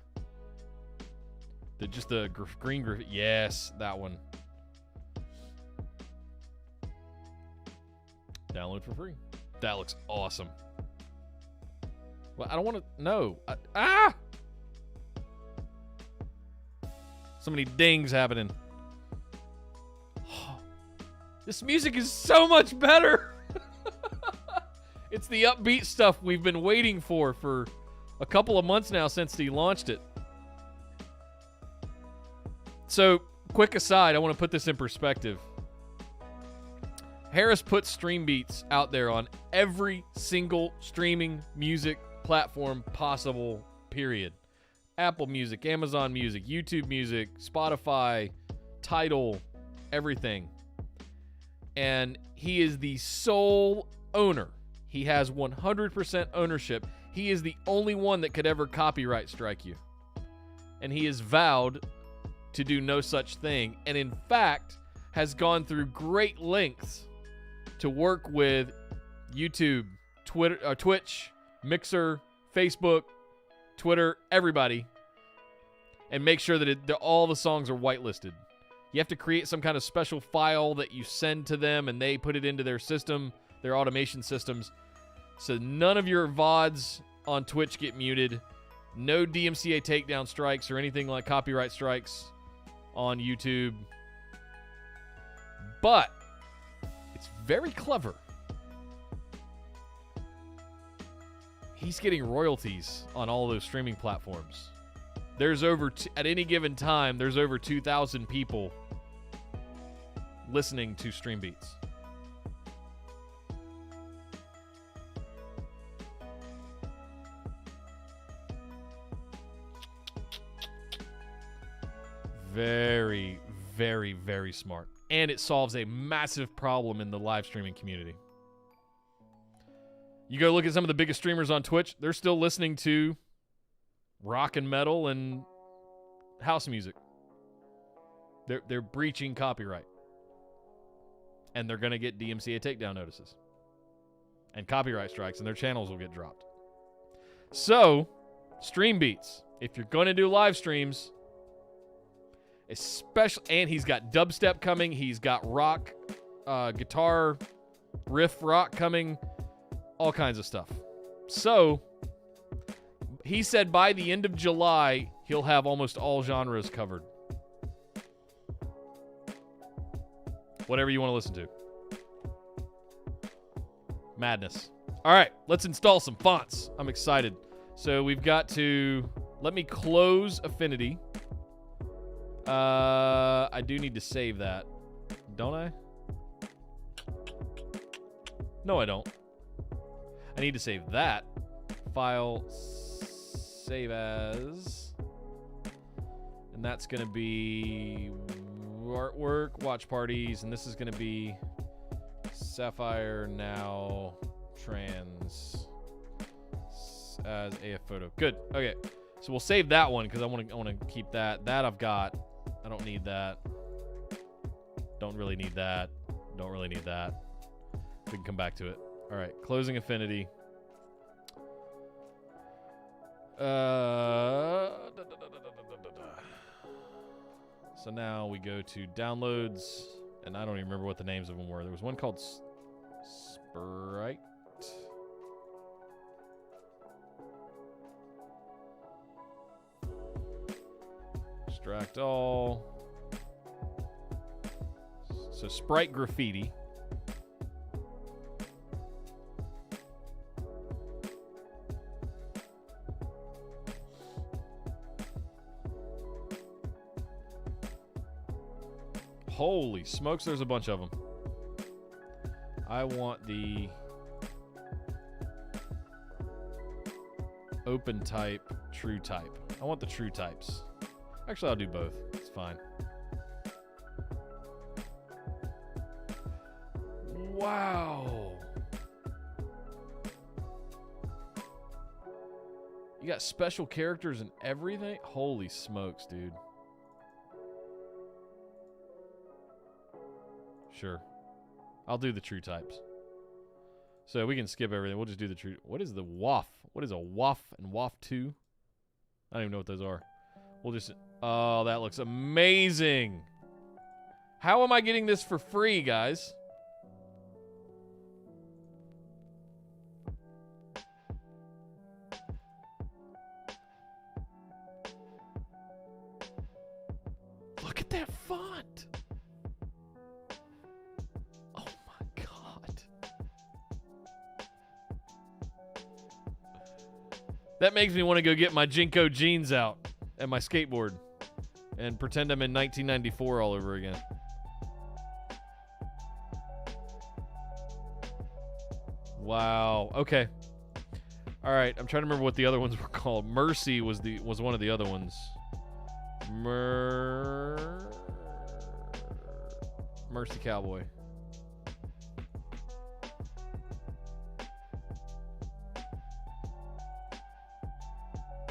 A: Just the green graffiti. Yes, that one. Download for free. That looks awesome. Well, I don't want to... No. So many dings happening. This music is so much better. It's the upbeat stuff we've been waiting for a couple of months now since he launched it. So, quick aside, I want to put this in perspective. Harris put Stream Beats out there on every single streaming music platform possible, period. Apple Music, Amazon Music, YouTube Music, Spotify, Tidal, everything. And he is the sole owner. He has 100% ownership. He is the only one that could ever copyright strike you. And he has vowed to do no such thing. And in fact, has gone through great lengths to work with YouTube, Twitter, Twitch, Mixer, Facebook, Twitter, everybody, and make sure that all the songs are whitelisted. You have to create some kind of special file that you send to them, and they put it into their system, their automation systems. So none of your VODs on Twitch get muted. No DMCA takedown strikes or anything like copyright strikes on YouTube. But it's very clever. He's getting royalties on all those streaming platforms. There's at any given time, there's over 2,000 people listening to Stream Beats. Very, very, very smart. And it solves a massive problem in the live streaming community. You go look at some of the biggest streamers on Twitch, they're still listening to rock and metal and house music. They're breaching copyright. And they're going to get DMCA takedown notices. And copyright strikes, and their channels will get dropped. So, Stream Beats. If you're going to do live streams, especially, and he's got dubstep coming, he's got rock, guitar, riff rock coming, all kinds of stuff. So, he said by the end of July, he'll have almost all genres covered. Whatever you want to listen to. Madness. All right, let's install some fonts. I'm excited. So we've got to... Let me close Affinity. I do need to save that. Don't I? No, I don't. I need to save that. File, save as. And that's going to be artwork, watch parties, and this is going to be Sapphire Now Trans as AF photo. Good. Okay. So we'll save that one because I want to keep that. That I've got. I don't need that. Don't really need that. Don't really need that. We can come back to it. All right. Closing Affinity. So now we go to downloads, and I don't even remember what the names of them were. There was one called Sprite. Extract all. So Sprite Graffiti. Holy smokes, there's a bunch of them. I want the open type, true type. I want the true types. Actually, I'll do both. It's fine. Wow. You got special characters and everything? Holy smokes, dude. Sure. I'll do the true types. So we can skip everything. We'll just do the true. What is the WAF? What is a WAF and WAF 2? I don't even know what those are. We'll just... Oh, that looks amazing. How am I getting this for free, guys? Look at that font. Oh my God. That makes me want to go get my Jinko jeans out and my skateboard and pretend I'm in 1994 all over again. Wow. Okay. All right. I'm trying to remember what the other ones were called. Mercy was one of the other ones. Mercy Cowboy.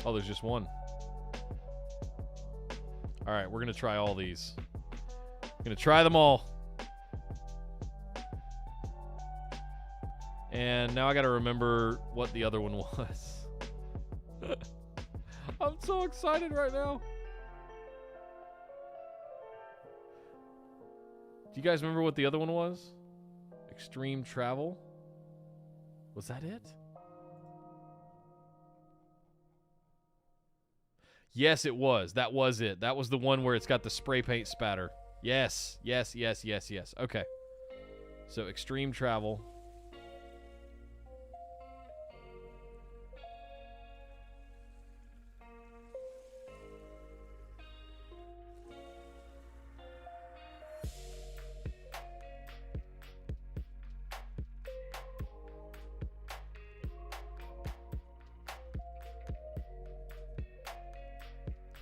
A: Oh, there's just one. All right, we're going to try all these. Going to try them all. And now I got to remember what the other one was. I'm so excited right now. Do you guys remember what the other one was? Extreme Travel? Was that it? Yes, it was. That was it. That was the one where it's got the spray paint spatter. Yes, yes, yes, yes, yes. Okay. So, Extreme Travel.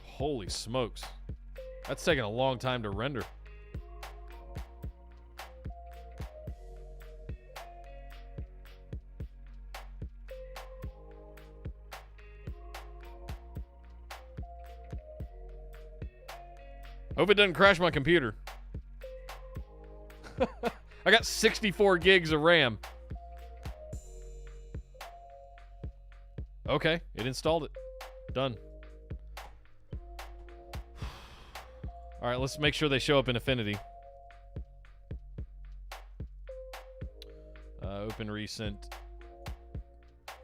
A: Holy smokes. That's taking a long time to render. Hope it doesn't crash my computer. I got 64 gigs of RAM. Okay, it installed it. Done. All right, let's make sure they show up in Affinity. Open recent.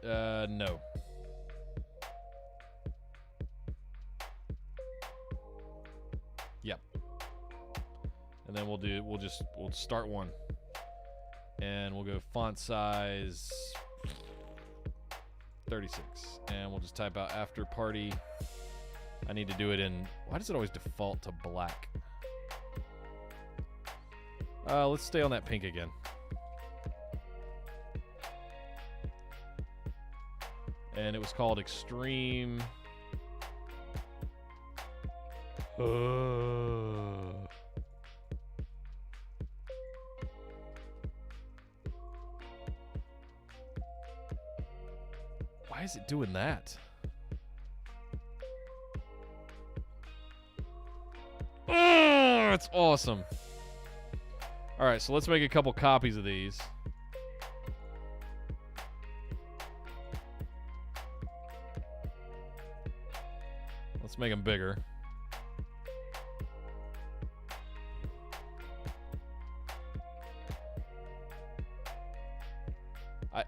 A: No. Yep. And then we'll start one. And we'll go font size 36. And we'll just type out after party. I need to do it in... Why does it always default to black? Let's stay on that pink again. And it was called Extreme... Why is it doing that? That's awesome. All right, so let's make a couple copies of these. Let's make them bigger.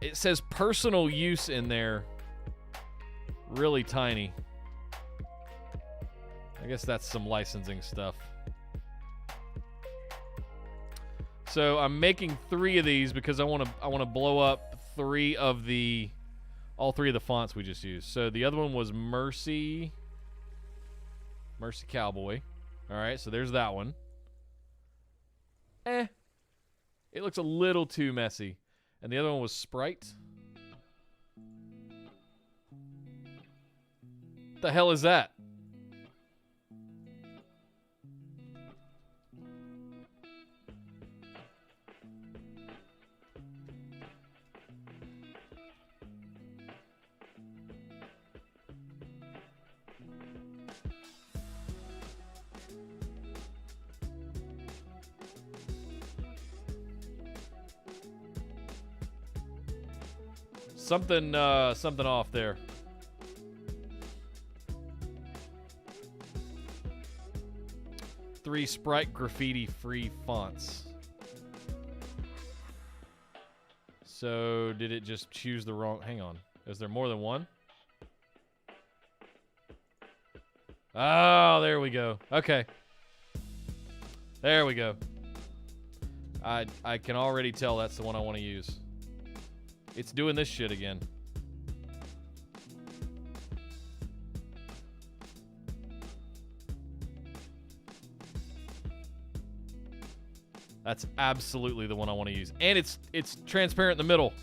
A: It says personal use in there. Really tiny. I guess that's some licensing stuff. So I'm making 3 of these because I want to blow up all 3 of the fonts we just used. So the other one was Mercy Cowboy. All right, so there's that one. It It looks a little too messy. And the other one was Sprite. What the hell is that? Something off there. Three Sprite graffiti-free fonts. So, did it just choose the wrong... Hang on. Is there more than one? Oh, there we go. Okay. There we go. I can already tell that's the one I want to use. It's doing this shit again. That's absolutely the one I want to use. And it's transparent in the middle.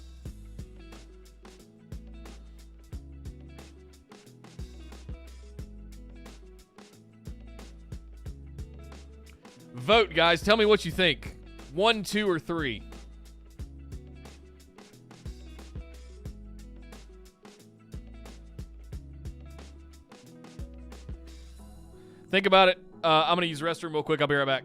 A: Vote, guys. Tell me what you think. 1, 2, or 3. Think about it. I'm going to use the restroom real quick. I'll be right back.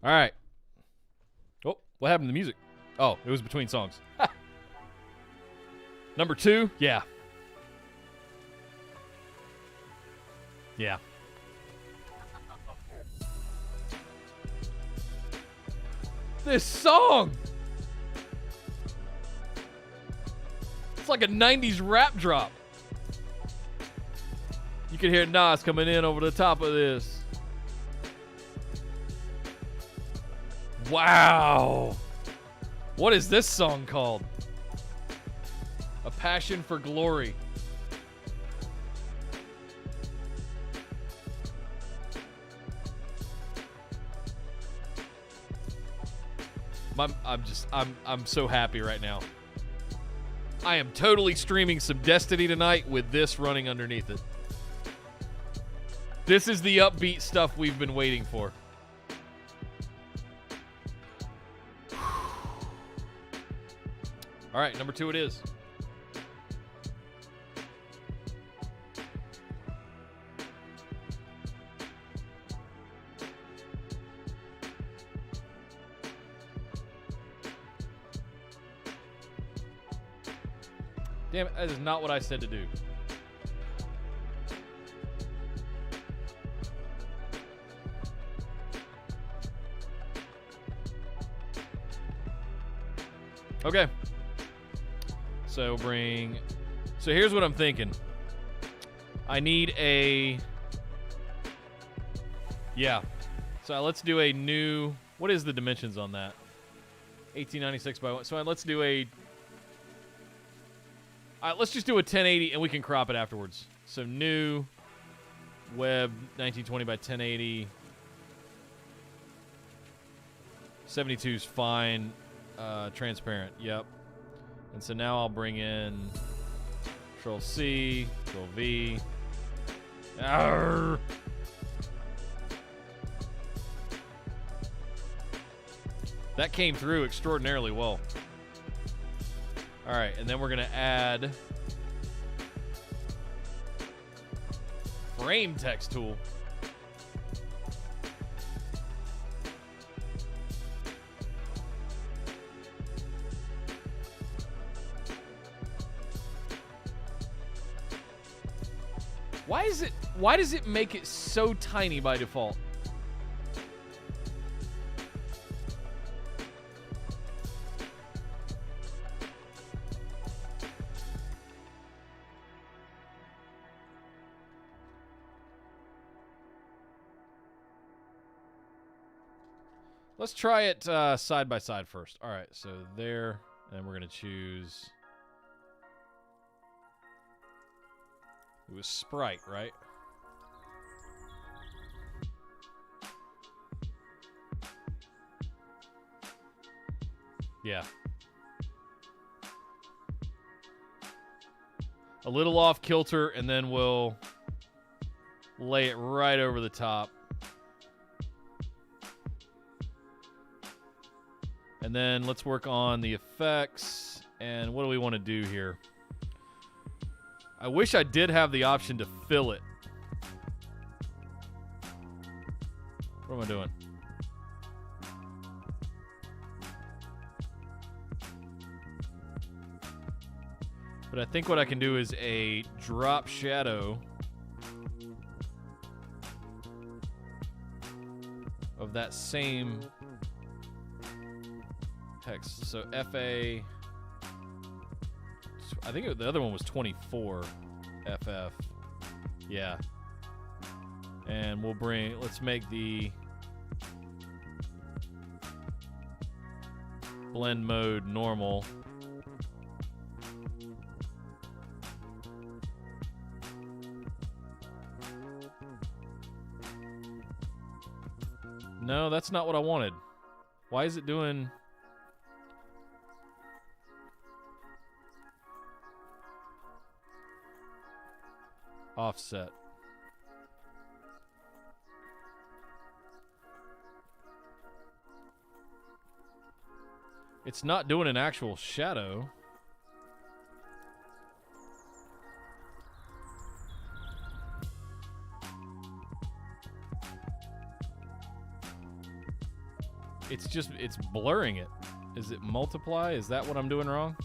A: All right. Oh, what happened to the music? Oh, it was between songs. Number 2, yeah. Yeah. This song! It's like a 90s rap drop. You can hear Nas coming in over the top of this. Wow. What is this song called? A Passion for Glory. I'm so happy right now. I am totally streaming some Destiny tonight with this running underneath it. This is the upbeat stuff we've been waiting for. All right, number 2 it is. Damn it, that is not what I said to do. Okay. So here's what I'm thinking. I need a, yeah. So let's do a new, what is the dimensions on that? 1896 by 1. So let's do a, let's just do a 1080 and we can crop it afterwards. So new web 1920 by 1080. 72 is fine. Transparent, yep. And so now I'll bring in Control C, Control V. Arrgh. That came through extraordinarily well. All right, and then we're going to add frame text tool. Why does it make it so tiny by default? Let's try it side by side first. All right, so there, and we're going to choose... It was Sprite, right? Yeah. A little off kilter, and then we'll lay it right over the top. And then let's work on the effects. And what do we want to do here? I wish I did have the option to fill it. What am I doing? But I think what I can do is a drop shadow of that same text. So FA, I think the other one was 24 FF. Yeah. And we'll bring, let's make the blend mode normal. No, that's not what I wanted. Why is it doing... offset? It's not doing an actual shadow. It's blurring it. Is it multiply? Is that what I'm doing wrong?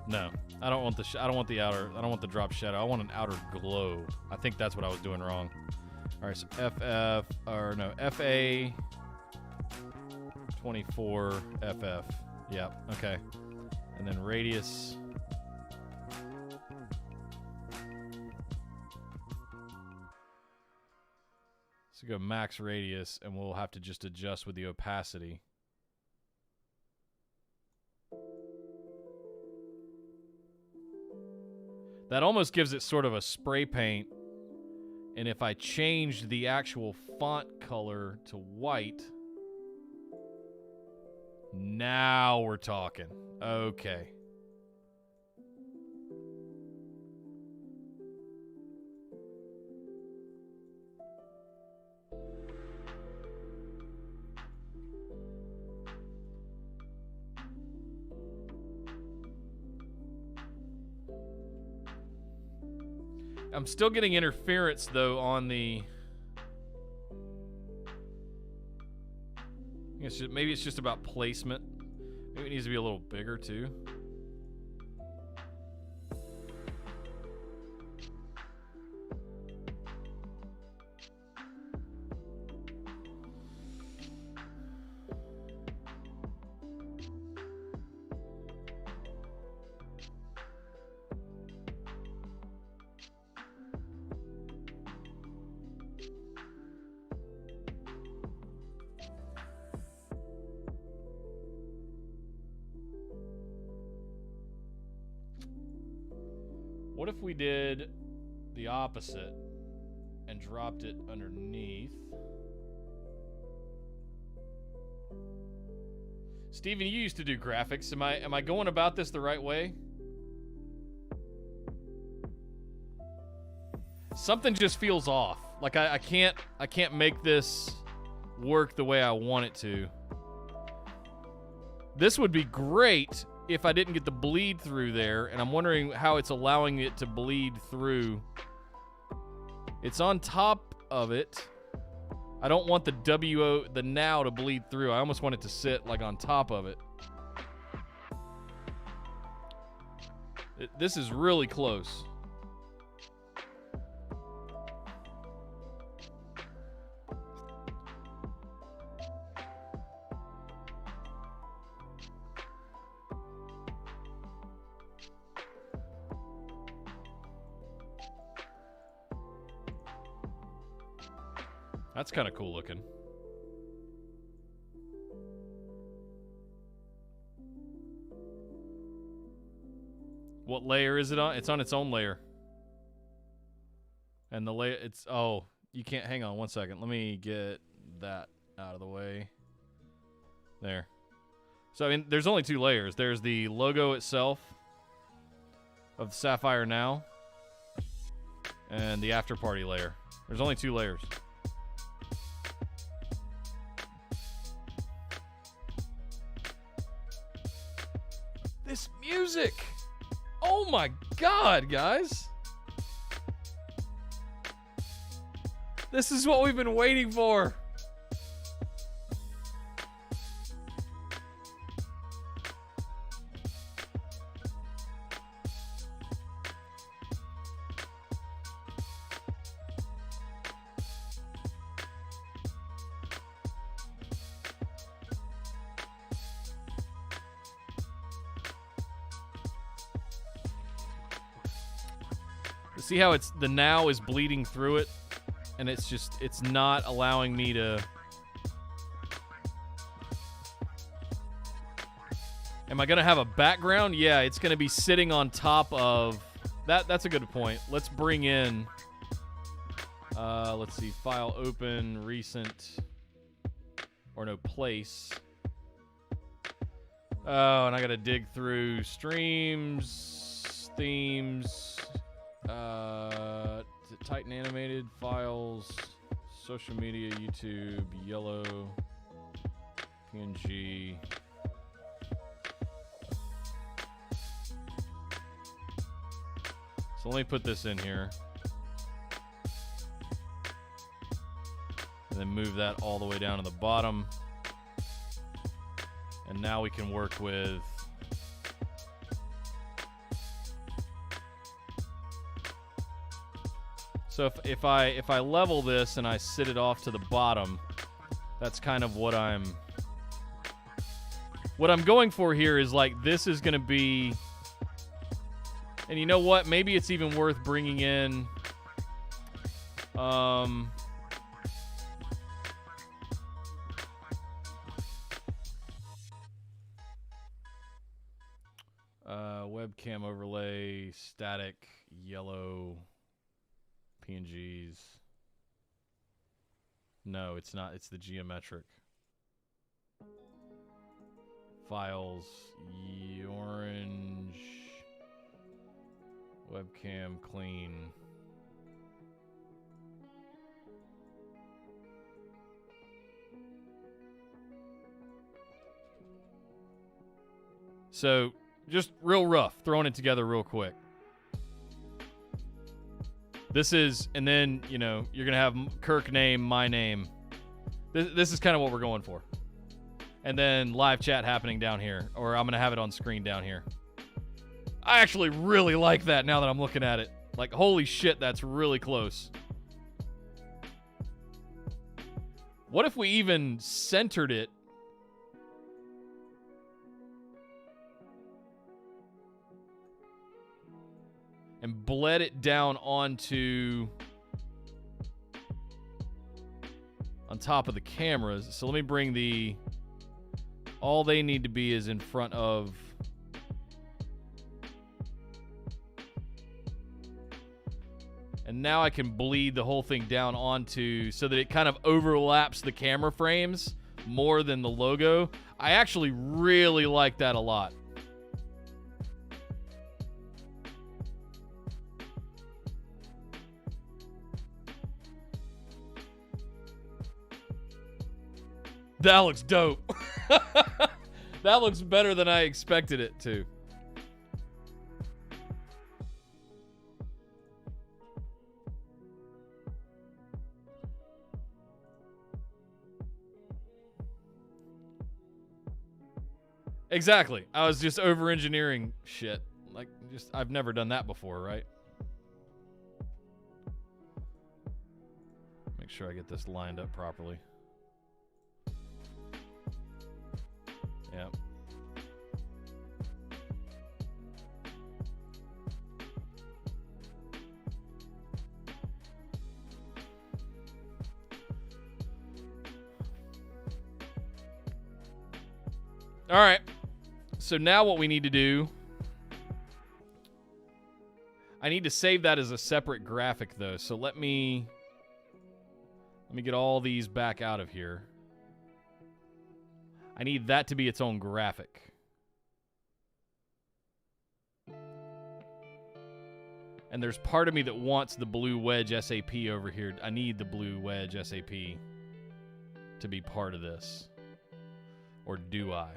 A: No, I don't want the I don't want the outer. I don't want the drop shadow. I want an outer glow. I think that's what I was doing wrong. All right, so FA 24 FF. Yep. Okay. And then radius. So go max radius, and we'll have to just adjust with the opacity. That almost gives it sort of a spray paint. And if I change the actual font color to white, now we're talking. Okay. I'm still getting interference, though, on the... maybe it's just about placement. Maybe it needs to be a little bigger, too. What if we did the opposite and dropped it underneath? Steven, you used to do graphics. Am I going about this the right way? Something just feels off. Like I can't make this work the way I want it to. This would be great if I didn't get the bleed through there, and I'm wondering how it's allowing it to bleed through. It's on top of it. I don't want the now to bleed through. I almost want it to sit like on top of it. This is really close. That's kind of cool looking. What layer is it on? It's on its own layer. And the layer, oh, you can't, hang on one second. Let me get that out of the way. There. So, I mean, there's only 2 layers. There's the logo itself of Sapphire Now and the after party layer. There's only 2 layers. This music! Oh my god, guys! This is what we've been waiting for! See how the now is bleeding through it, and it's not allowing me to. Am I gonna have a background? Yeah, it's gonna be sitting on top of that. That's a good point. Let's bring in. Let's see, file open, recent, or no, place. Oh, and I gotta dig through streams, themes. Titan animated files, social media, YouTube, yellow, PNG. So let me put this in here. And then move that all the way down to the bottom. And now we can work with so if I level this and I sit it off to the bottom, that's kind of what I'm going for here is like this is going to be, and you know what? Maybe it's even worth bringing in webcam overlay, static, yellow, PNGs. No, it's not. It's the geometric. Files, orange, webcam clean. So, just real rough, throwing it together real quick. This is, and then, you know, you're going to have Kirk name, my name. This is kind of what we're going for. And then live chat happening down here, or I'm going to have it on screen down here. I actually really like that now that I'm looking at it. Like, holy shit, that's really close. What if we even centered it? And bled it down on top of the cameras. So let me bring all they need to be is in front of And now I can bleed the whole thing down onto so that it kind of overlaps the camera frames more than the logo. I actually really like that a lot. That looks dope. That looks better than I expected it to. Exactly. I was just over-engineering shit. Like, I've never done that before, right? Make sure I get this lined up properly. Yep. All right. So now what we need to do, I need to save that as a separate graphic though. So let me get all these back out of here. I need that to be its own graphic. And there's part of me that wants the blue wedge SAP over here. I need the blue wedge SAP to be part of this. Or do I?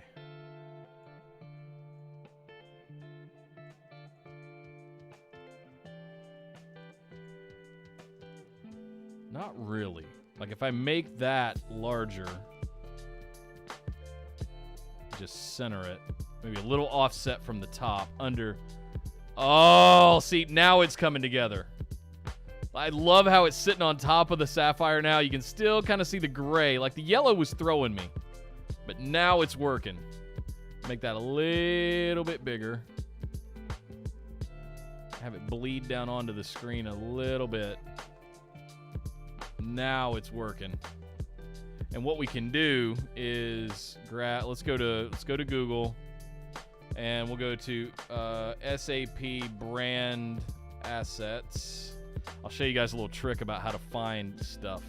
A: Not really. Like if I make that larger, just center it, maybe a little offset from the top under. Oh, see, now it's coming together. I love how it's sitting on top of the sapphire now. You can still kind of see the gray. Like the yellow was throwing me, but now it's working. Make that a little bit bigger. Have it bleed down onto the screen a little bit. Now it's working. And what we can do is let's go to Google, and we'll go to SAP brand assets. I'll show you guys a little trick about how to find stuff.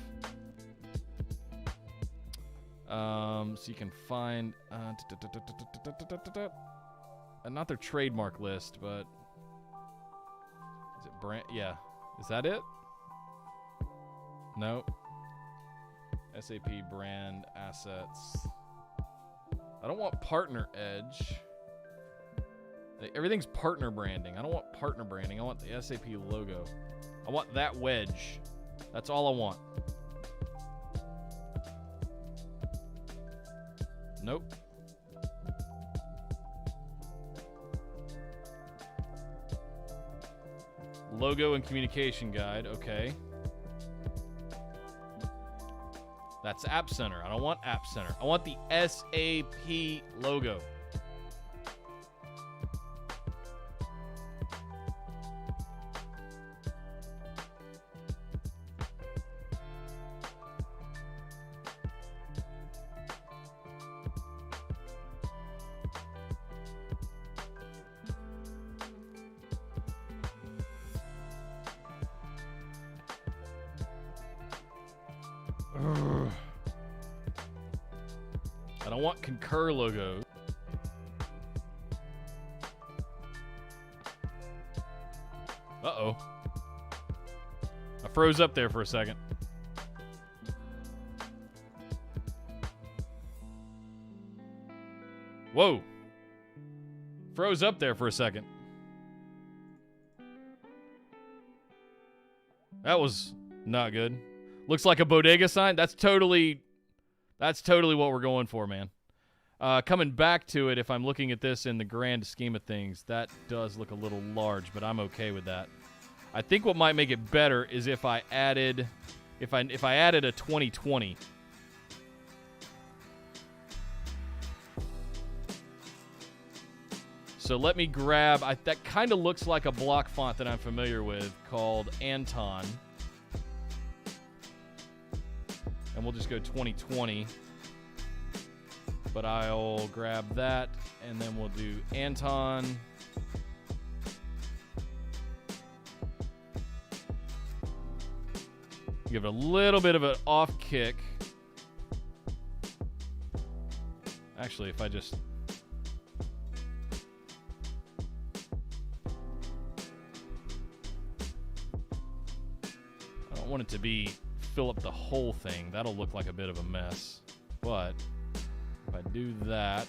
A: So you can find not their trademark list, but is it brand? Yeah, is that it? No. SAP brand assets. I don't want partner edge. Everything's partner branding. I don't want partner branding. I want the SAP logo. I want that wedge. That's all I want. Nope. Logo and communication guide. Okay. That's App Center. I don't want App Center. I want the SAP logo. I don't want Concur logo. Uh-oh. I froze up there for a second. Whoa. Froze up there for a second. That was not good. Looks like a bodega sign. That's totally what we're going for, man. Coming back to it, if I'm looking at this in the grand scheme of things, that does look a little large, but I'm okay with that. I think what might make it better is if I added, if I added a 2020. So let me grab, that kind of looks like a block font that I'm familiar with called Anton. And we'll just go 2020. But I'll grab that, and then we'll do Anton. Give it a little bit of an off kick. Actually, if I just... I don't want it to be fill up the whole thing. That'll look like a bit of a mess. But if I do that...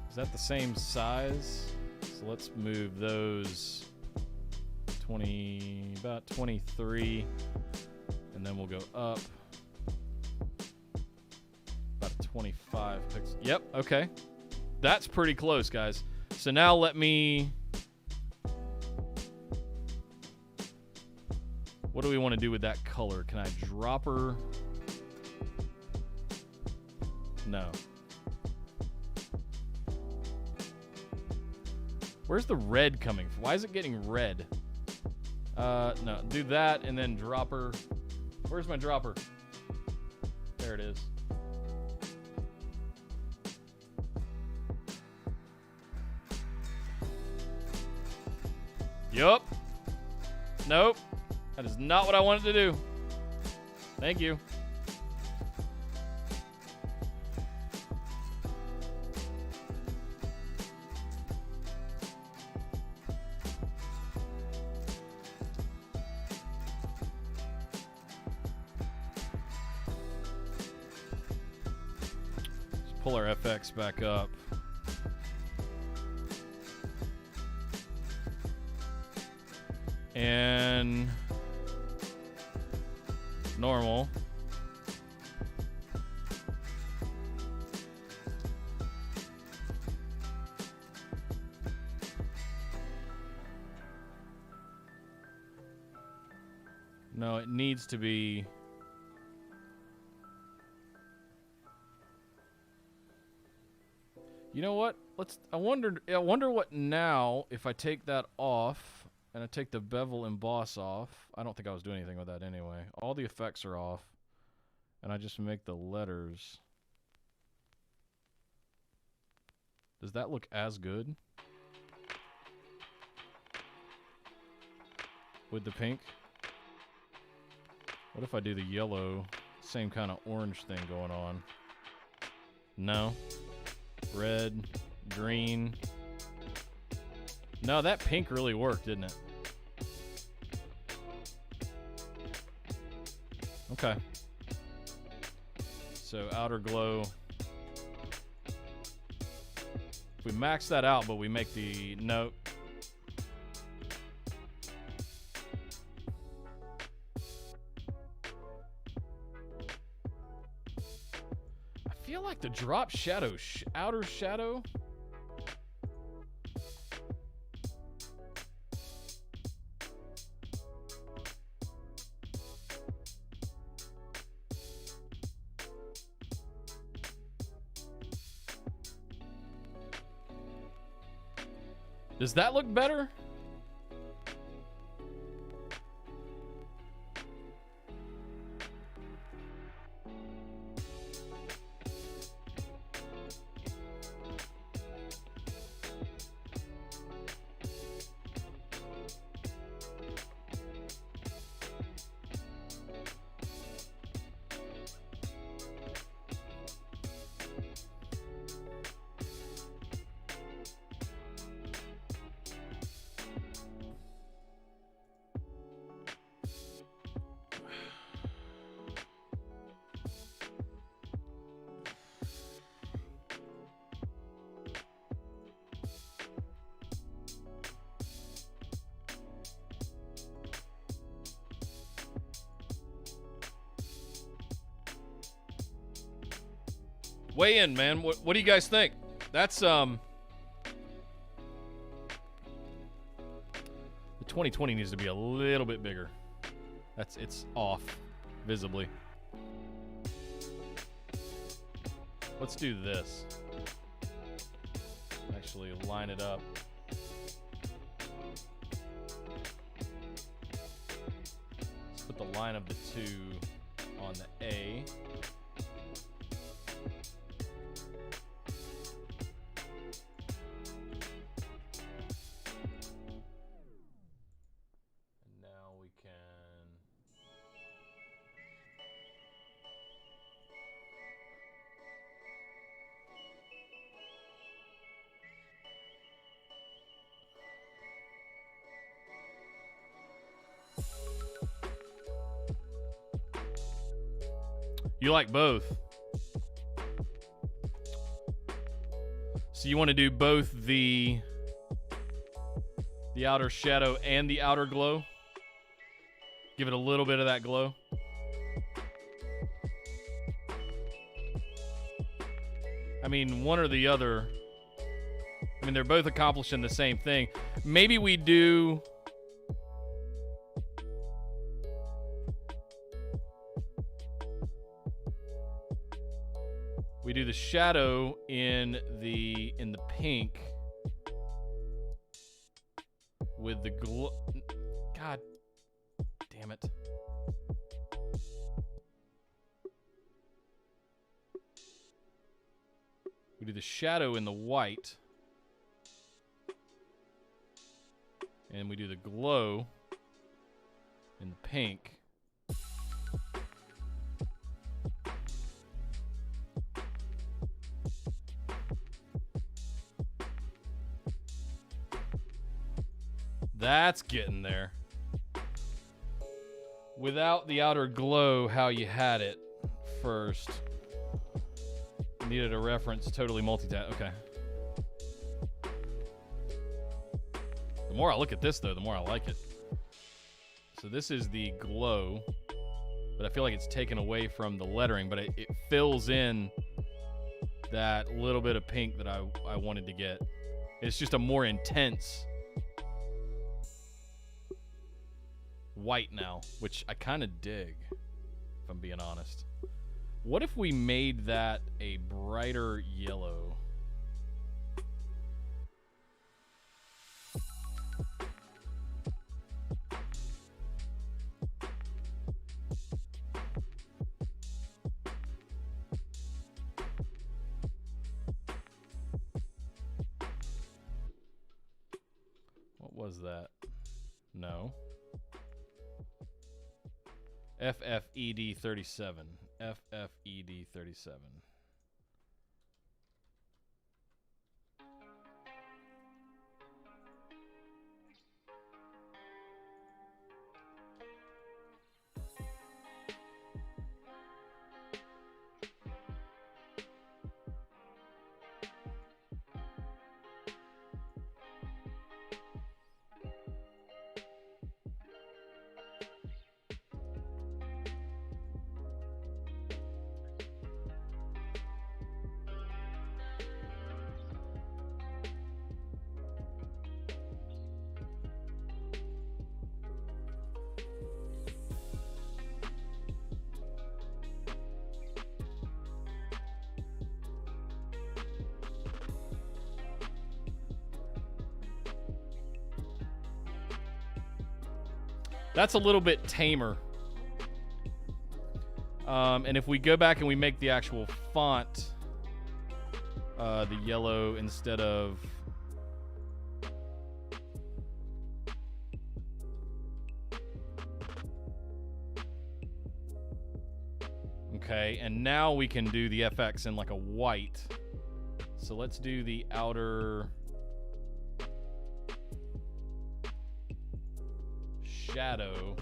A: Is that the same size? So let's move those 20, about 23, and then we'll go up about 25 pixels. Yep, okay. That's pretty close, guys. So now let me... What do we want to do with that color? Can I drop her? No. Where's the red coming from? Why is it getting red? No, do that and then dropper. Where's my dropper? There it is. Yup. Nope. That is not what I wanted to do. Thank you. Pull our FX back up. And normal. No, it needs to be... You know what? I wonder what now if I take that off and I take the bevel emboss off. I don't think I was doing anything with that anyway. All the effects are off. And I just make the letters. Does that look as good? With the pink? What if I do the yellow? Same kind of orange thing going on. No. Red, green. No, that pink really worked, didn't it? Okay. So outer glow. If we max that out, but we make the note. I feel like the drop shadow, outer shadow. Does that look better? Weigh in, man. What do you guys think? That's the 2020 needs to be a little bit bigger. It's off visibly. Let's do this. Actually line it up. put the line of the 2 on the A. And now we can... You like both. So you want to do both the outer shadow and the outer glow? Give it a little bit of that glow. I mean, one or the other. I mean, they're both accomplishing the same thing. Maybe we do... We do the shadow in the pink with the glow. God damn it. We do the shadow in the white. And we do the glow in the pink. That's getting there. Without the outer glow, how you had it first. Needed a reference, totally multitask. Okay. The more I look at this, though, the more I like it. So this is the glow, but I feel like it's taken away from the lettering, but it fills in that little bit of pink that I wanted to get. It's just a more intense white now, which I kind of dig, if I'm being honest. What if we made that a brighter yellow? What was that? No. FFED 37. FFED 37. That's a little bit tamer. And if we go back and we make the actual font the yellow instead of... Okay, and now we can do the FX in like a white. So let's do the outer... shadow,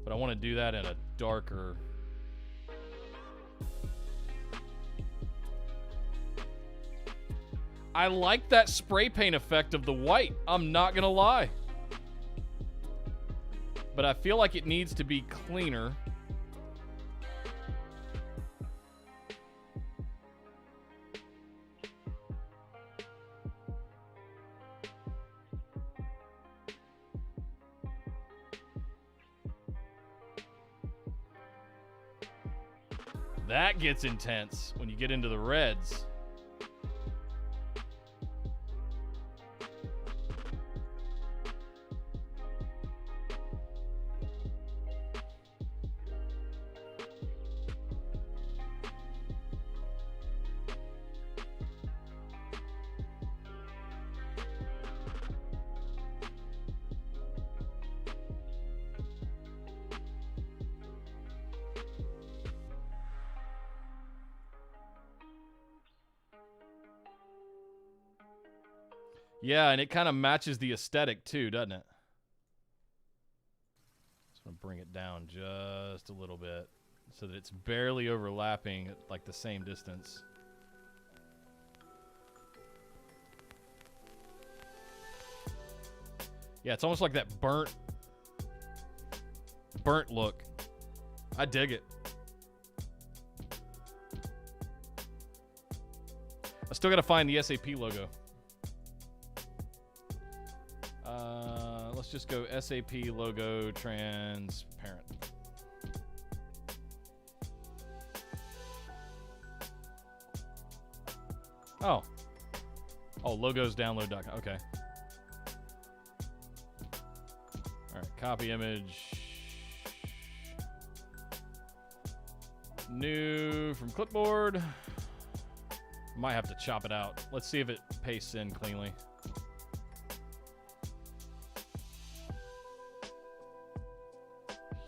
A: but I want to do that in a darker. I like that spray paint effect of the white, I'm not gonna lie, but I feel like it needs to be cleaner. That gets intense when you get into the reds. Yeah, and it kind of matches the aesthetic too, doesn't it? Just want to bring it down just a little bit so that it's barely overlapping at like the same distance. Yeah, it's almost like that burnt look. I dig it. I still gotta find the SAP logo. Let's just go SAP logo transparent. Oh, logos download.com. Okay. All right, copy image. New from clipboard. Might have to chop it out. Let's see if it pastes in cleanly.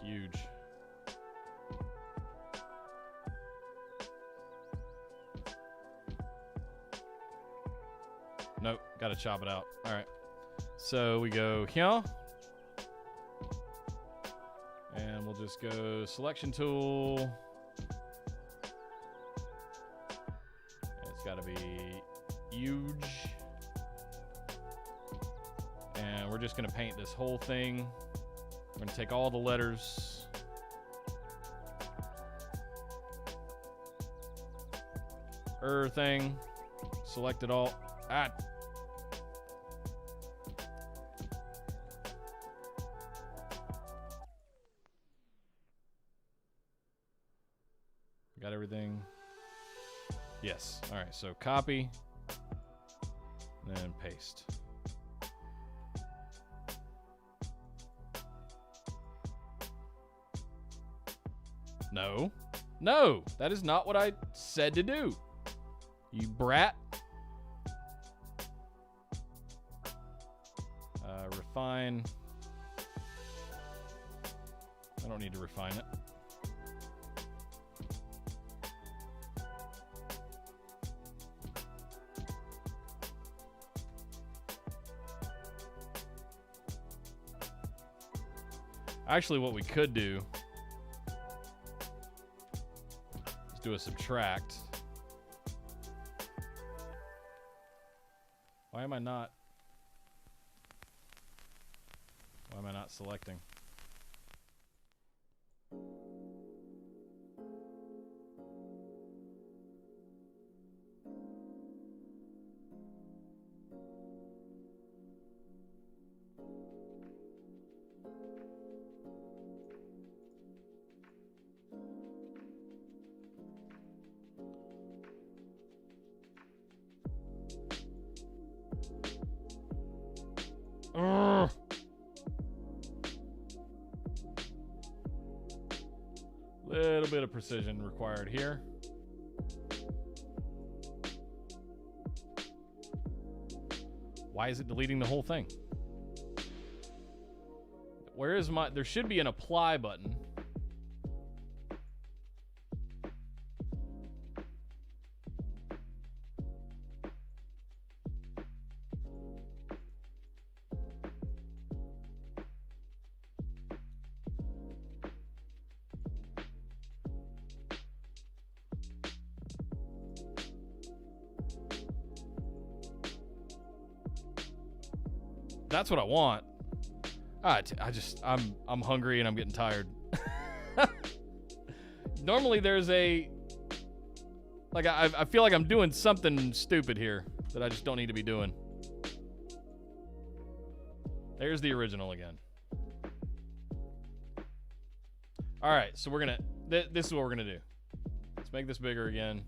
A: Huge. Nope, gotta chop it out. All right. So we go here. And we'll just go selection tool. It's gotta be huge. And we're just gonna paint this whole thing. We're gonna take all the letters. Thing. Select it all. Ah. Got everything? Yes. All right, so copy, then paste. No. No, that is not what I said to do. You brat. Refine. I don't need to refine it. Actually, what we could do is do a subtract. Why am I not selecting? Little bit of precision required here. Why is it deleting the whole thing? Where is my... There should be an apply button. That's what I want. I'm hungry and I'm getting tired. Normally there's a... Like, I feel like I'm doing something stupid here that I just don't need to be doing. There's the original again. All right, so we're gonna... This is what we're gonna do. Let's make this bigger again.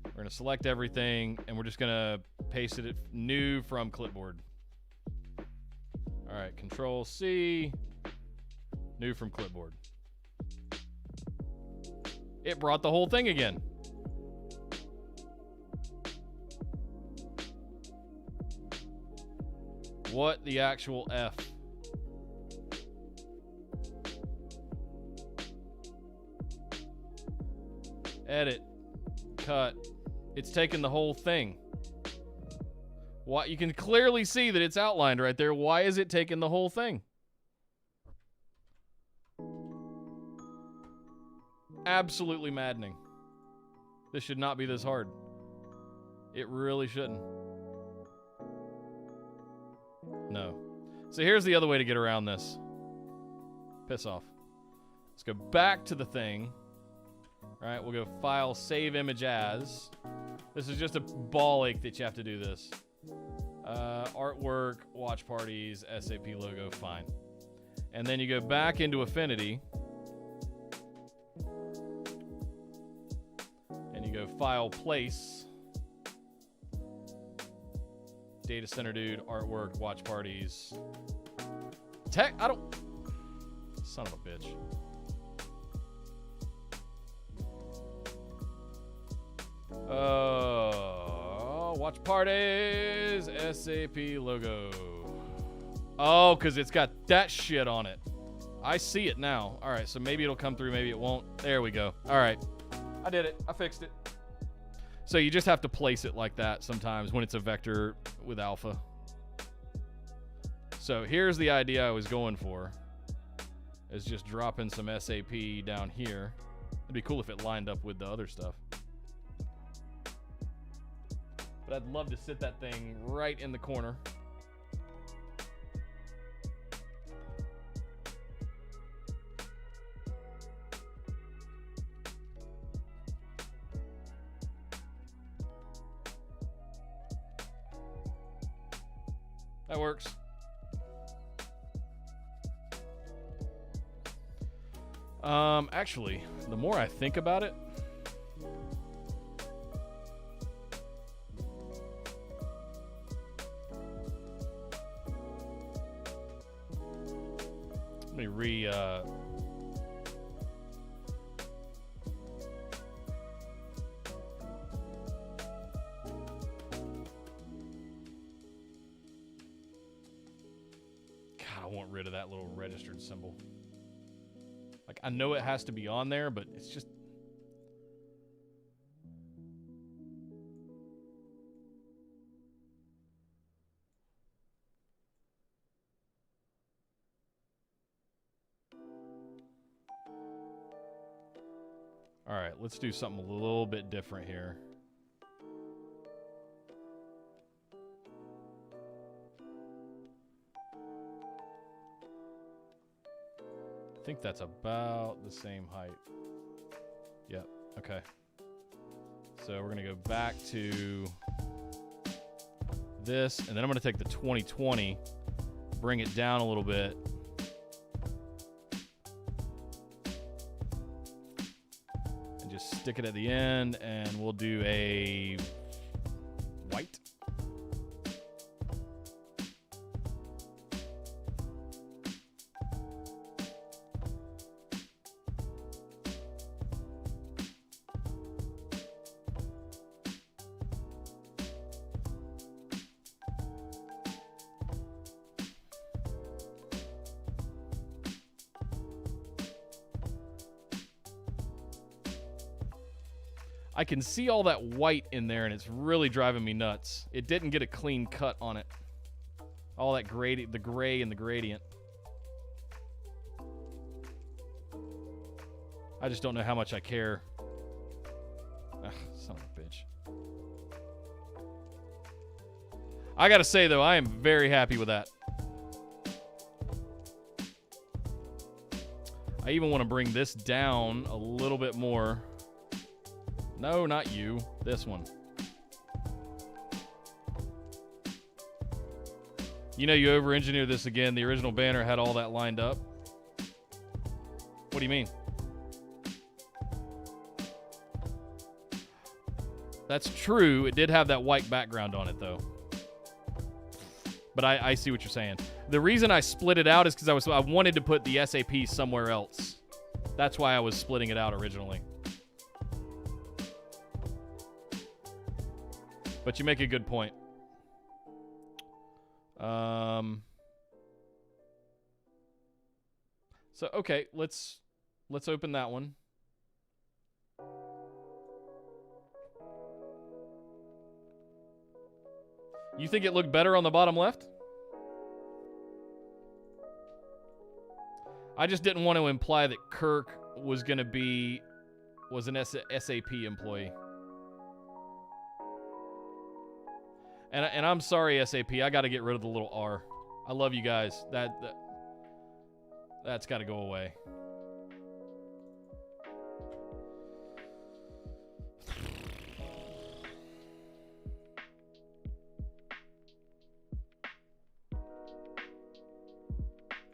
A: We're gonna select everything, and we're just gonna paste it new from clipboard. All right, Control C, new from clipboard. It brought the whole thing again. What the actual F? Edit, cut. It's taken the whole thing. Why, you can clearly see that it's outlined right there. Why is it taking the whole thing? Absolutely maddening. This should not be this hard. It really shouldn't. No. So here's the other way to get around this. Piss off. Let's go back to the thing. All right, we'll go File, Save Image As. This is just a ball ache that you have to do this. Artwork, watch parties, SAP logo, fine. And then you go back into Affinity. And you go File, Place. DatacenterDude, artwork, watch parties. I don't... Son of a bitch. Watch parties, SAP logo. Oh, because it's got that shit on it. I see it now. All right, so maybe it'll come through, maybe it won't. There we go. All right. I did it. I fixed it. So you just have to place it like that sometimes when it's a vector with alpha. So here's the idea I was going for. Is just dropping some SAP down here. It'd be cool if it lined up with the other stuff. But I'd love to sit that thing right in the corner. That works. Actually, the more I think about it, let me God, I want rid of that little registered symbol. Like, I know it has to be on there, but it's just... All right, let's do something a little bit different here. I think that's about the same height. Yep, okay. So we're gonna go back to this, and then I'm gonna take the 2020, bring it down a little bit. And just stick it at the end, and we'll do a white. I can see all that white in there, and it's really driving me nuts. It didn't get a clean cut on it. All that the gray and the gradient. I just don't know how much I care. Ugh, son of a bitch. I gotta say, though, I am very happy with that. I even want to bring this down a little bit more. No, not you. This one. You know, you over-engineered this again. The original banner had all that lined up. What do you mean? That's true. It did have that white background on it, though. But I see what you're saying. The reason I split it out is because I wanted to put the SAP somewhere else. That's why I was splitting it out originally. But you make a good point. So okay, let's open that one. You think it looked better on the bottom left? I just didn't want to imply that Kirk was going to be... was an SAP employee. And I'm sorry, SAP. I got to get rid of the little R. I love you guys. That's got to go away.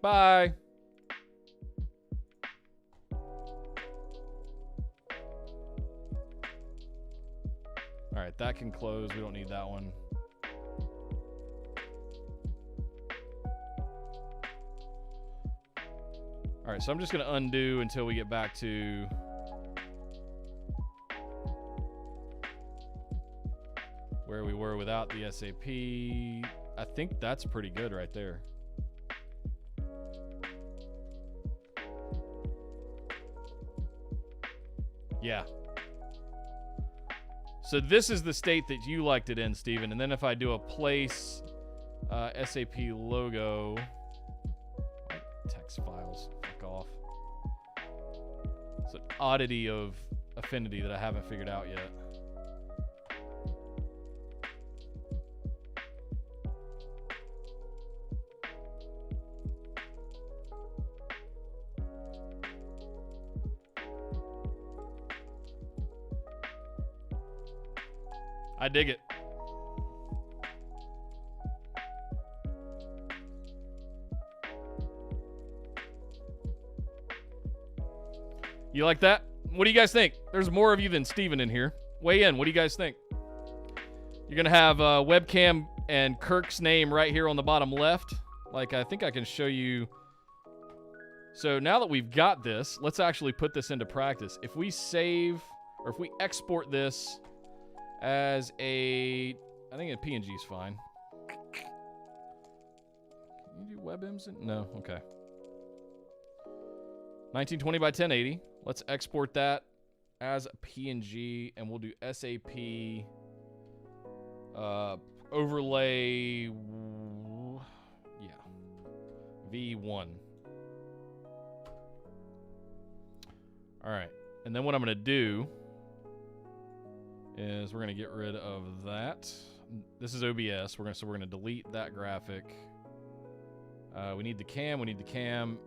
A: Bye. All right, that can close. We don't need that one. All right, so I'm just going to undo until we get back to where we were without the SAP. I think that's pretty good right there. Yeah. So this is the state that you liked it in, Steven. And then if I do a place SAP logo, text files, fuck off. It's an oddity of affinity that I haven't figured out yet. I dig it. You like that? What do you guys think? There's more of you than Steven in here. Weigh in. What do you guys think? You're going to have webcam and Kirk's name right here on the bottom left. Like, I think I can show you. So now that we've got this, let's actually put this into practice. If we save, or if we export this as a, I think a PNG is fine. Can you do WebIMs? No, okay. 1920 by 1080. Let's export that as a PNG, and we'll do SAP overlay, yeah, V1. All right, and then what I'm going to do is we're going to get rid of that. This is OBS. We're going to delete that graphic. We need the cam. We need the cam.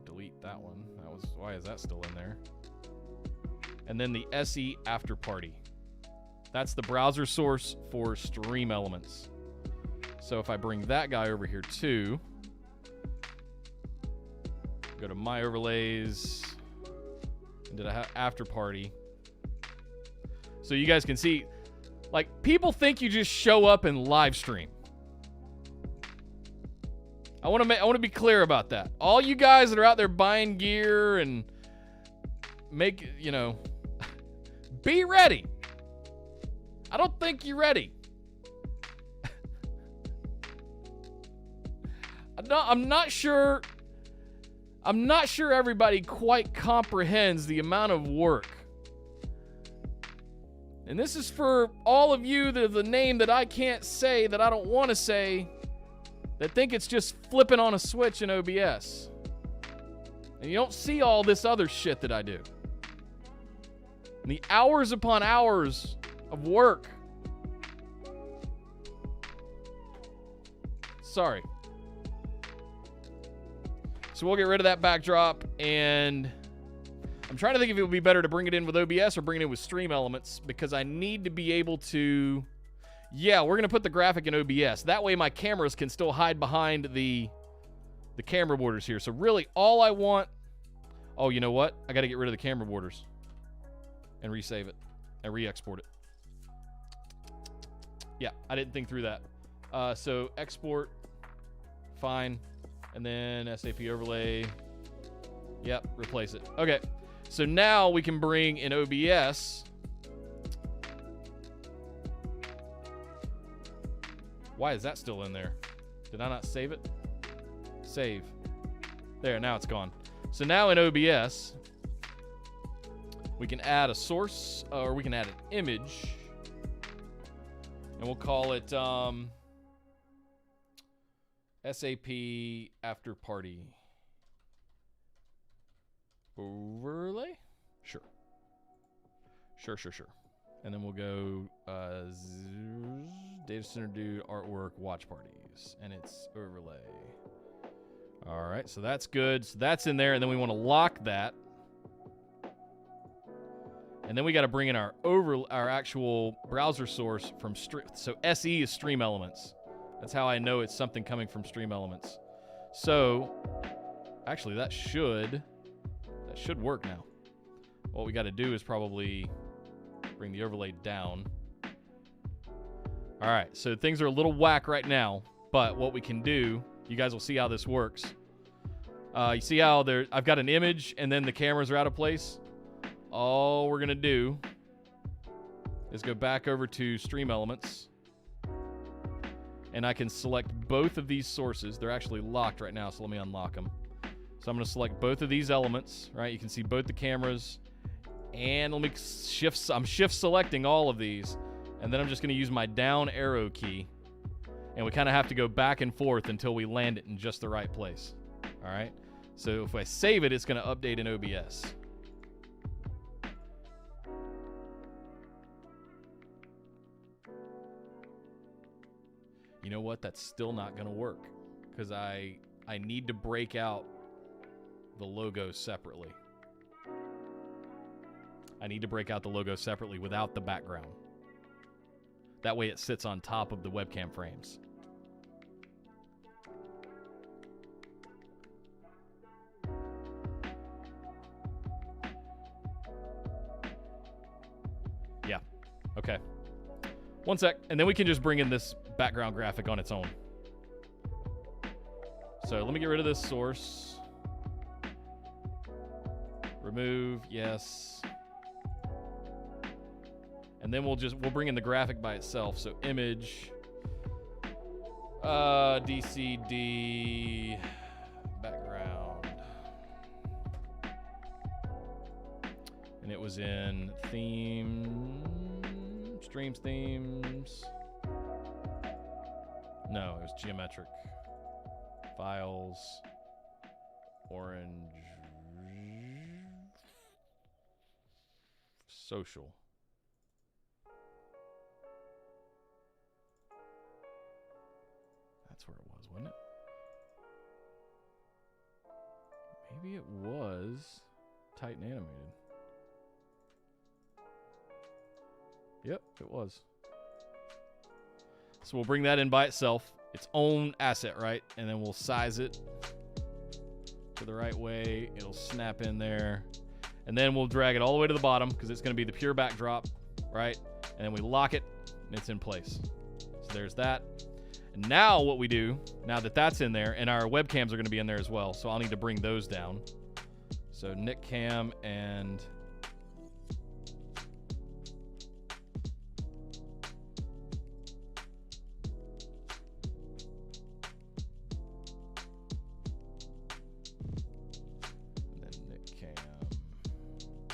A: Delete that one. Why is that still in there? And then the SE after party. That's the browser source for stream elements. So if I bring that guy over here too, go to my overlays, and did I have after party? So you guys can see, like, people think you just show up and live stream. I want to be clear about that. All you guys that are out there buying gear and make, you know, be ready. I don't think you're ready. I'm not sure everybody quite comprehends the amount of work. And this is for all of you that the name that I can't say, that I don't want to say, that think it's just flipping on a switch in OBS. And you don't see all this other shit that I do. And the hours upon hours of work. Sorry. So we'll get rid of that backdrop, and I'm trying to think if it would be better to bring it in with OBS or bring it in with Stream Elements, because I need to be able to... Yeah, we're going to put the graphic in OBS. That way my cameras can still hide behind the camera borders here. So really all I want... Oh, you know what? I got to get rid of the camera borders and resave it and re-export it. Yeah, I didn't think through that. So export, fine. And then SAP overlay. Yep, replace it. Okay, so now we can bring in OBS... Why is that still in there? Did I not save it? Save. There, now it's gone. So now in OBS, we can add a source, or we can add an image. And And we'll call it SAP After Party Overlay? Sure. Sure. And then we'll go DatacenterDude Artwork Watch Parties. And it's overlay. All right, so that's good. So that's in there, and then we want to lock that. And then we got to bring in our actual browser source from so SE is Stream Elements. That's how I know it's something coming from Stream Elements. So actually that should work now. What we got to do is probably bring the overlay down. All right, so things are a little whack right now, but what we can do, you guys will see how this works. You see how I've got an image and then the cameras are out of place? All we're going to do is go back over to Stream Elements, and I can select both of these sources. They're actually locked right now, so let me unlock them. So I'm going to select both of these elements, right? You can see both the cameras, and let me I'm shift selecting all of these, and then I'm just going to use my down arrow key, and we kind of have to go back and forth until we land it in just the right place. All right? So if I save it, it's going to update in OBS. You know what? That's still not going to work because I need to break out the logo separately. I need to break out the logo separately without the background. That way it sits on top of the webcam frames. Yeah. Okay. One sec, and then we can just bring in this background graphic on its own. So let me get rid of this source. Remove, yes. And then we'll bring in the graphic by itself. So image, DCD, background. And it was in theme, streams themes. No, it was geometric. Files, orange, social. That's where it was, wasn't it? Maybe it was Titan Animated. Yep, it was. So we'll bring that in by itself, its own asset, right? And then we'll size it to the right way. It'll snap in there. And then we'll drag it all the way to the bottom because it's going to be the pure backdrop, right? And then we lock it, and it's in place. So there's that. And now what we do, now that that's in there, and our webcams are going to be in there as well, so I'll need to bring those down. So Nick Cam and...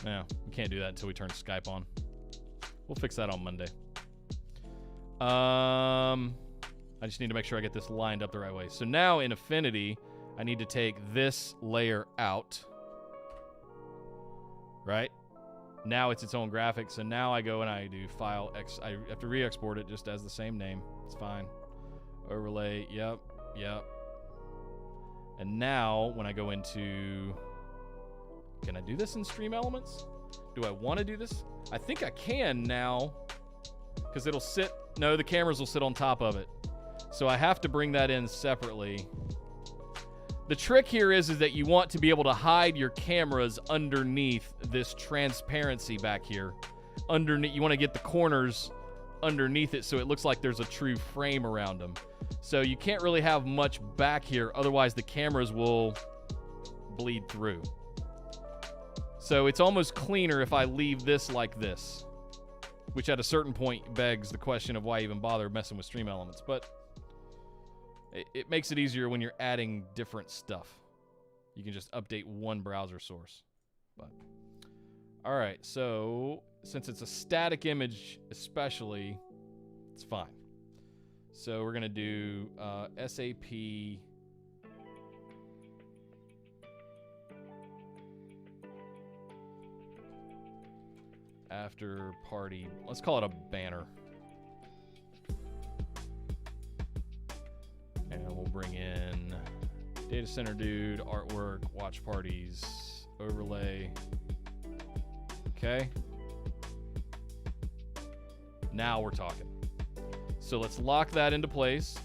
A: No, we can't do that until we turn Skype on. We'll fix that on Monday. I just need to make sure I get this lined up the right way. So now in Affinity, I need to take this layer out. Right? Now it's its own graphic. So now I go and I do File X. I have to re-export it just as the same name. It's fine. Overlay. Yep. And now when I go into... Can I do this in Stream Elements? Do I want to do this? I think I can now because it'll sit... No, the cameras will sit on top of it. So I have to bring that in separately. The trick here is that you want to be able to hide your cameras underneath this transparency back here. Underneath, you want to get the corners underneath it so it looks like there's a true frame around them. So you can't really have much back here, otherwise the cameras will bleed through. So it's almost cleaner if I leave this like this, which at a certain point begs the question of why even bother messing with Stream Elements. But it makes it easier when you're adding different stuff. You can just update one browser source. But all right, so since it's a static image especially, it's fine. So we're going to do SAP after party. Let's call it a banner. And we'll bring in Data Center Dude, artwork, watch parties, overlay. Okay. Now we're talking. So let's lock that into place.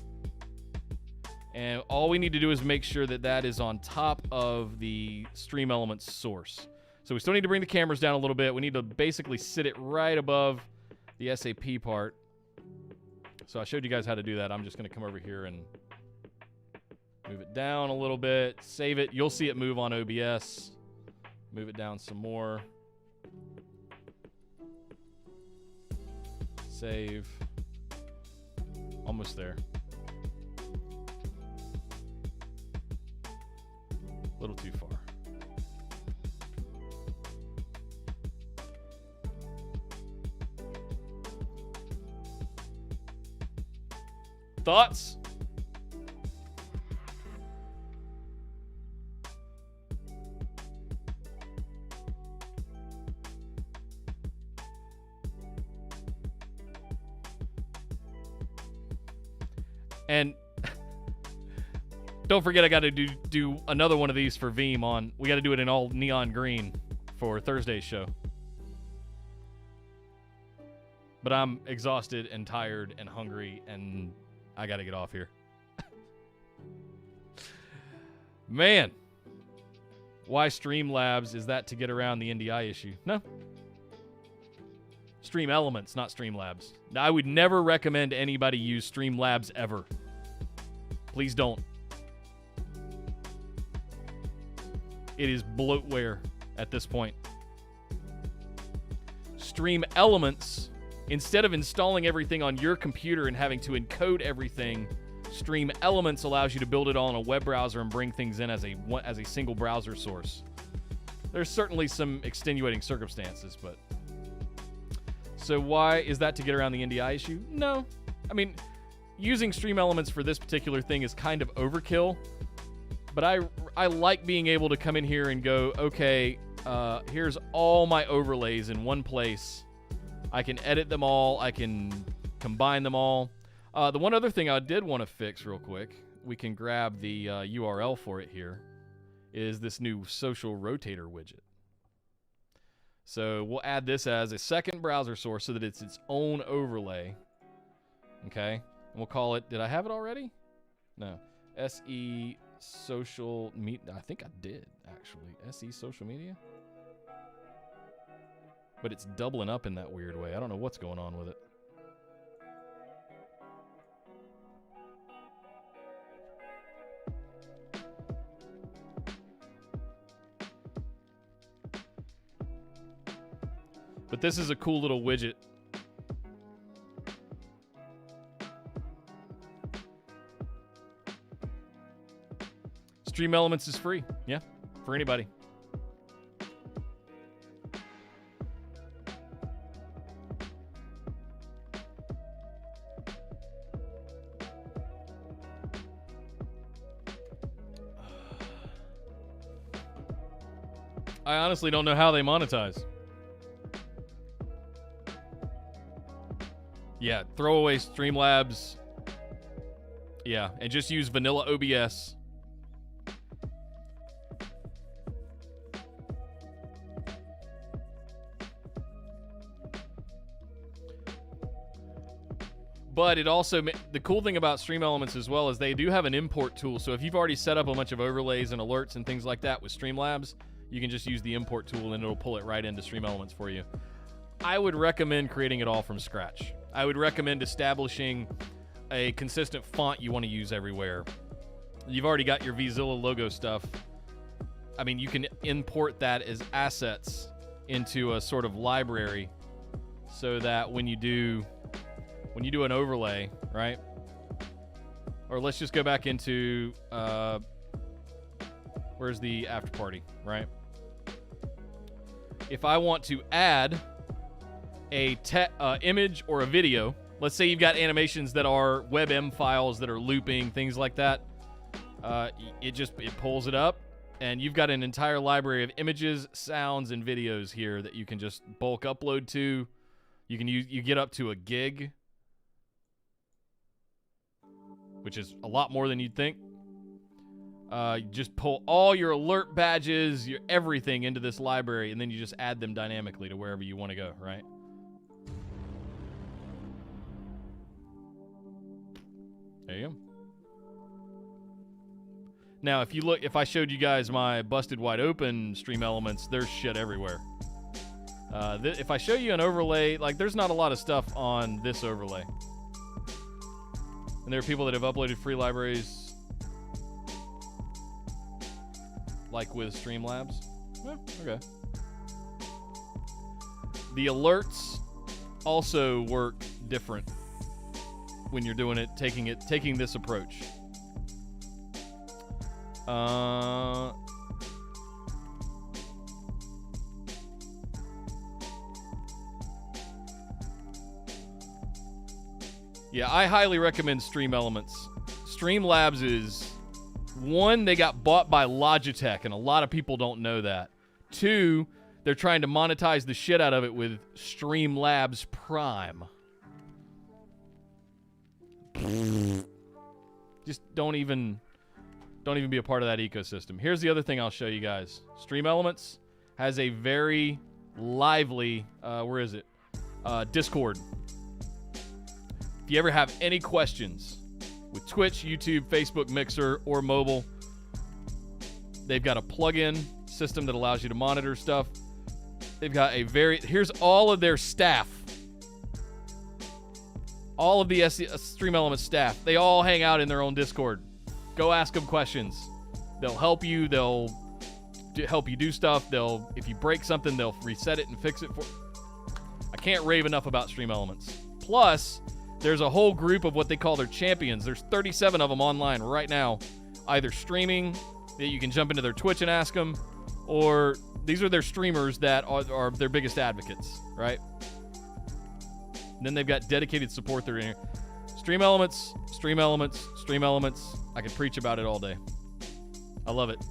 A: And all we need to do is make sure that that is on top of the Stream Elements source. So we still need to bring the cameras down a little bit. We need to basically sit it right above the SAP part. So I showed you guys how to do that. I'm just going to come over here and move it down a little bit. Save it. You'll see it move on OBS. Move it down some more. Save. Almost there. A little too far. Thoughts? And don't forget, I got to do another one of these for Veeam on. We got to do it in all neon green for Thursday's show. But I'm exhausted and tired and hungry, and I got to get off here. Man. Why Streamlabs? Is that to get around the NDI issue? No. Stream Elements, not Streamlabs. I would never recommend anybody use Streamlabs ever. Please don't. It is bloatware at this point. Stream Elements, instead of installing everything on your computer and having to encode everything, Stream Elements allows you to build it all in a web browser and bring things in as a single browser source. There's certainly some extenuating circumstances, but... So why is that to get around the NDI issue? No. I mean, using Stream Elements for this particular thing is kind of overkill, but I like being able to come in here and go, okay, here's all my overlays in one place. I can edit them all. I can combine them all. The one other thing I did want to fix real quick, we can grab the URL for it here, is this new social rotator widget. So we'll add this as a second browser source so that it's its own overlay. Okay? And we'll call it, did I have it already? No. SE Social Media. I think I did, actually. SE Social Media? But it's doubling up in that weird way. I don't know what's going on with it. But this is a cool little widget. Stream Elements is free. Yeah, for anybody. I honestly don't know how they monetize. Yeah, throw away Streamlabs. Yeah, and just use vanilla OBS. But it also, the cool thing about Stream Elements as well is they do have an import tool. So if you've already set up a bunch of overlays and alerts and things like that with Streamlabs, you can just use the import tool and it'll pull it right into Stream Elements for you. I would recommend creating it all from scratch. I would recommend establishing a consistent font you want to use everywhere. You've already got your Vzilla logo stuff. I mean, you can import that as assets into a sort of library so that when you do an overlay, right? Or let's just go back into, where's the after party, right? If I want to add a image or a video let's say you've got animations that are WebM files that are looping, things like that. It pulls it up, and you've got an entire library of images, sounds, and videos here that you can just bulk upload to. You get up to a gig, which is a lot more than you'd think. You just pull all your alert badges, your everything into this library, and then you just add them dynamically to wherever you want to go, right? There you go. Now, if I showed you guys my busted wide open stream elements, there's shit everywhere. If I show you an overlay, like, there's not a lot of stuff on this overlay. And there are people that have uploaded free libraries, like with Streamlabs. Okay. The alerts also work different when you're doing it, taking this approach. Yeah, I highly recommend Stream Elements. Streamlabs is, one, they got bought by Logitech, and a lot of people don't know that. Two, they're trying to monetize the shit out of it with Streamlabs Prime. Just don't even be a part of that ecosystem. Here's the other thing I'll show you guys. Stream Elements has a very lively, where is it? Discord. If you ever have any questions with Twitch, YouTube, Facebook, Mixer, or mobile, they've got a plug-in system that allows you to monitor stuff. They've got here's all of their staff. All of the Stream Elements staff. They all hang out in their own Discord. Go ask them questions. They'll help you. They'll help you do stuff. If you break something, they'll reset it and fix it for. I can't rave enough about Stream Elements. Plus, there's a whole group of what they call their champions. There's 37 of them online right now, either streaming that you can jump into their Twitch and ask them, or these are their streamers that are their biggest advocates, right? And then they've got dedicated support that are in here. Stream Elements, Stream Elements, Stream Elements. I could preach about it all day. I love it.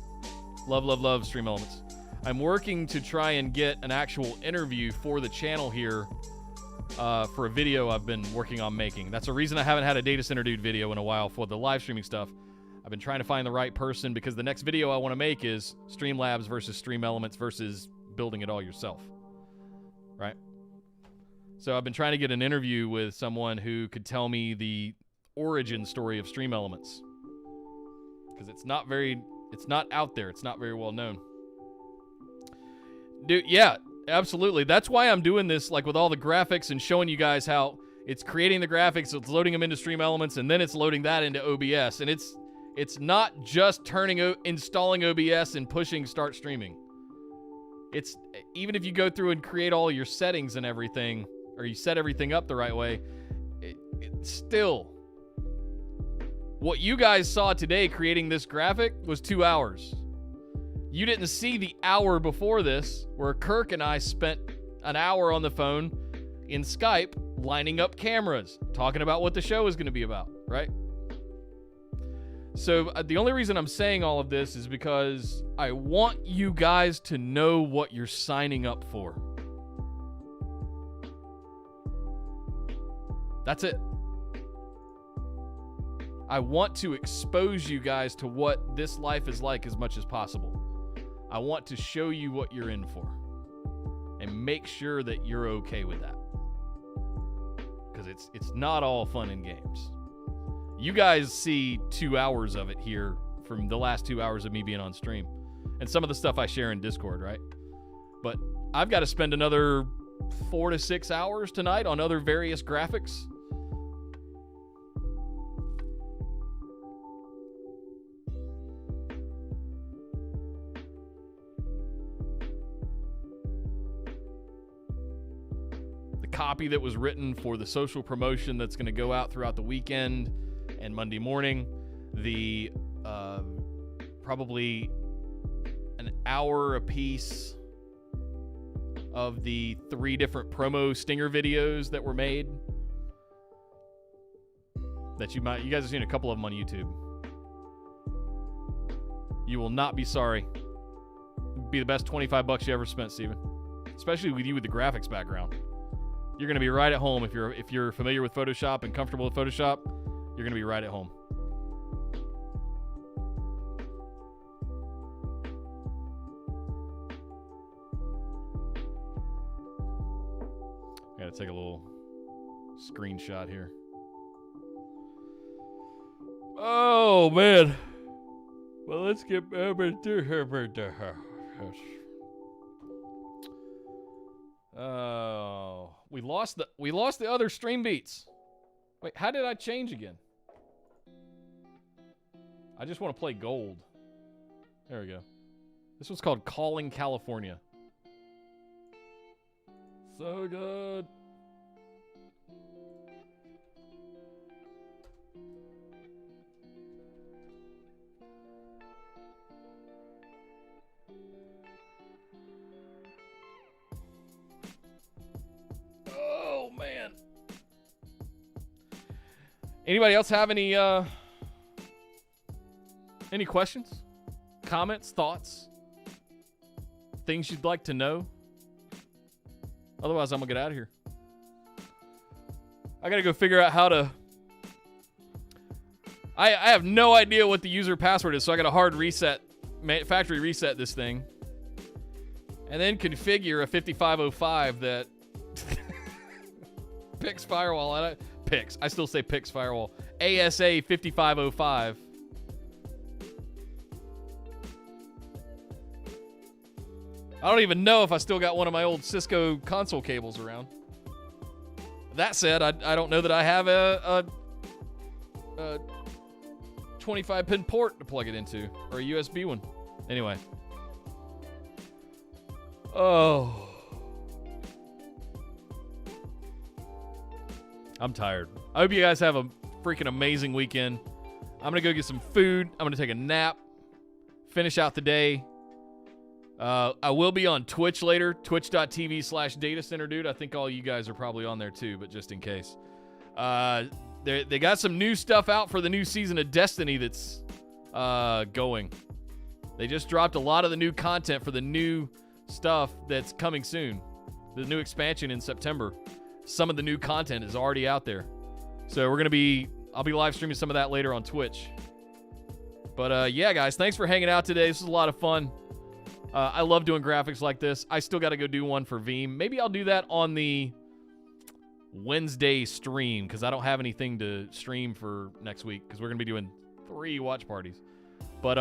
A: Love, love, love Stream Elements. I'm working to try and get an actual interview for the channel here for a video I've been working on making. That's a reason I haven't had a Data Center Dude video in a while for the live streaming stuff. I've been trying to find the right person because the next video I want to make is Streamlabs versus Stream Elements versus building it all yourself. Right? So I've been trying to get an interview with someone who could tell me the origin story of Stream Elements. Because it's not out there. It's not very well known. Dude, yeah, absolutely. That's why I'm doing this, like, with all the graphics and showing you guys how it's creating the graphics, it's loading them into Stream Elements, and then it's loading that into OBS. And it's not just installing OBS and pushing start streaming. It's, even if you go through and create all your settings and everything, or you set everything up the right way, it's still, what you guys saw today creating this graphic was 2 hours. You didn't see the hour before this, where Kirk and I spent an hour on the phone in Skype lining up cameras, talking about what the show is going to be about, right? So the only reason I'm saying all of this is because I want you guys to know what you're signing up for. That's it. I want to expose you guys to what this life is like as much as possible. I want to show you what you're in for and make sure that you're okay with that. Because it's not all fun and games. You guys see 2 hours of it here from the last 2 hours of me being on stream. And some of the stuff I share in Discord, right? But I've got to spend another 4 to 6 hours tonight on other various graphics. Copy that was written for the social promotion that's going to go out throughout the weekend and Monday morning. The probably an hour a piece of the 3 different promo stinger videos that were made. that you guys have seen a couple of them on YouTube. You will not be sorry. It'd be the best $25 you ever spent, Steven. Especially with you with the graphics background. You're going to be right at home if you're familiar with Photoshop and comfortable with Photoshop. You're going to be right at home. Got to take a little screenshot here. Oh, man. Well, let's get oh, we lost the other stream beats. Wait, how did I change again? I just want to play gold. There we go. This one's called Calling California. So good. Oh, man. Anybody else have any questions, comments, thoughts, things you'd like to know? Otherwise, I'm going to get out of here. I got to go figure out how to... I have no idea what the user password is, so I got to hard reset, factory reset this thing. And then configure a 5505 that... Pix Firewall. I still say Pix Firewall. ASA 5505. I don't even know if I still got one of my old Cisco console cables around. That said, I don't know that I have a 25-pin port to plug it into, or a USB one. Anyway. Oh. I'm tired. I hope you guys have a freaking amazing weekend. I'm going to go get some food. I'm going to take a nap. Finish out the day. I will be on Twitch later. Twitch.tv/DatacenterDude. I think all you guys are probably on there too, but just in case. They got some new stuff out for the new season of Destiny that's going. They just dropped a lot of the new content for the new stuff that's coming soon. The new expansion in September. Some of the new content is already out there. So I'll be live streaming some of that later on Twitch. But yeah, guys, thanks for hanging out today. This was a lot of fun. I love doing graphics like this. I still got to go do one for Veeam. Maybe I'll do that on the Wednesday stream because I don't have anything to stream for next week because we're going to be doing 3 watch parties. But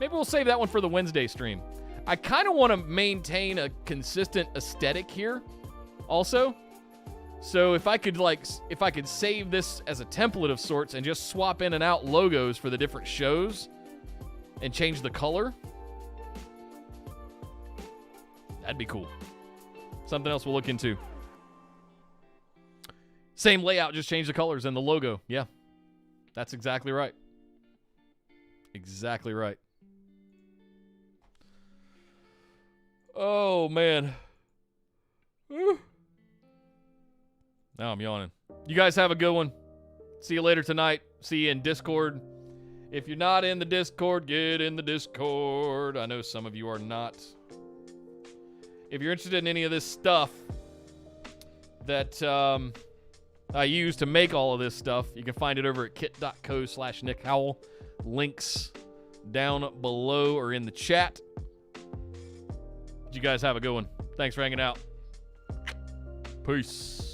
A: maybe we'll save that one for the Wednesday stream. I kind of want to maintain a consistent aesthetic here also. So if I could save this as a template of sorts and just swap in and out logos for the different shows and change the color, that'd be cool. Something else we'll look into. Same layout, just change the colors and the logo. Yeah, that's exactly right. Exactly right. Oh, man. Whew. Now I'm yawning. You guys have a good one. See you later tonight. See you in Discord. If you're not in the Discord, get in the Discord. I know some of you are not. If you're interested in any of this stuff that I use to make all of this stuff, you can find it over at kit.co/Nick Howell. Links down below or in the chat. You guys have a good one. Thanks for hanging out. Peace.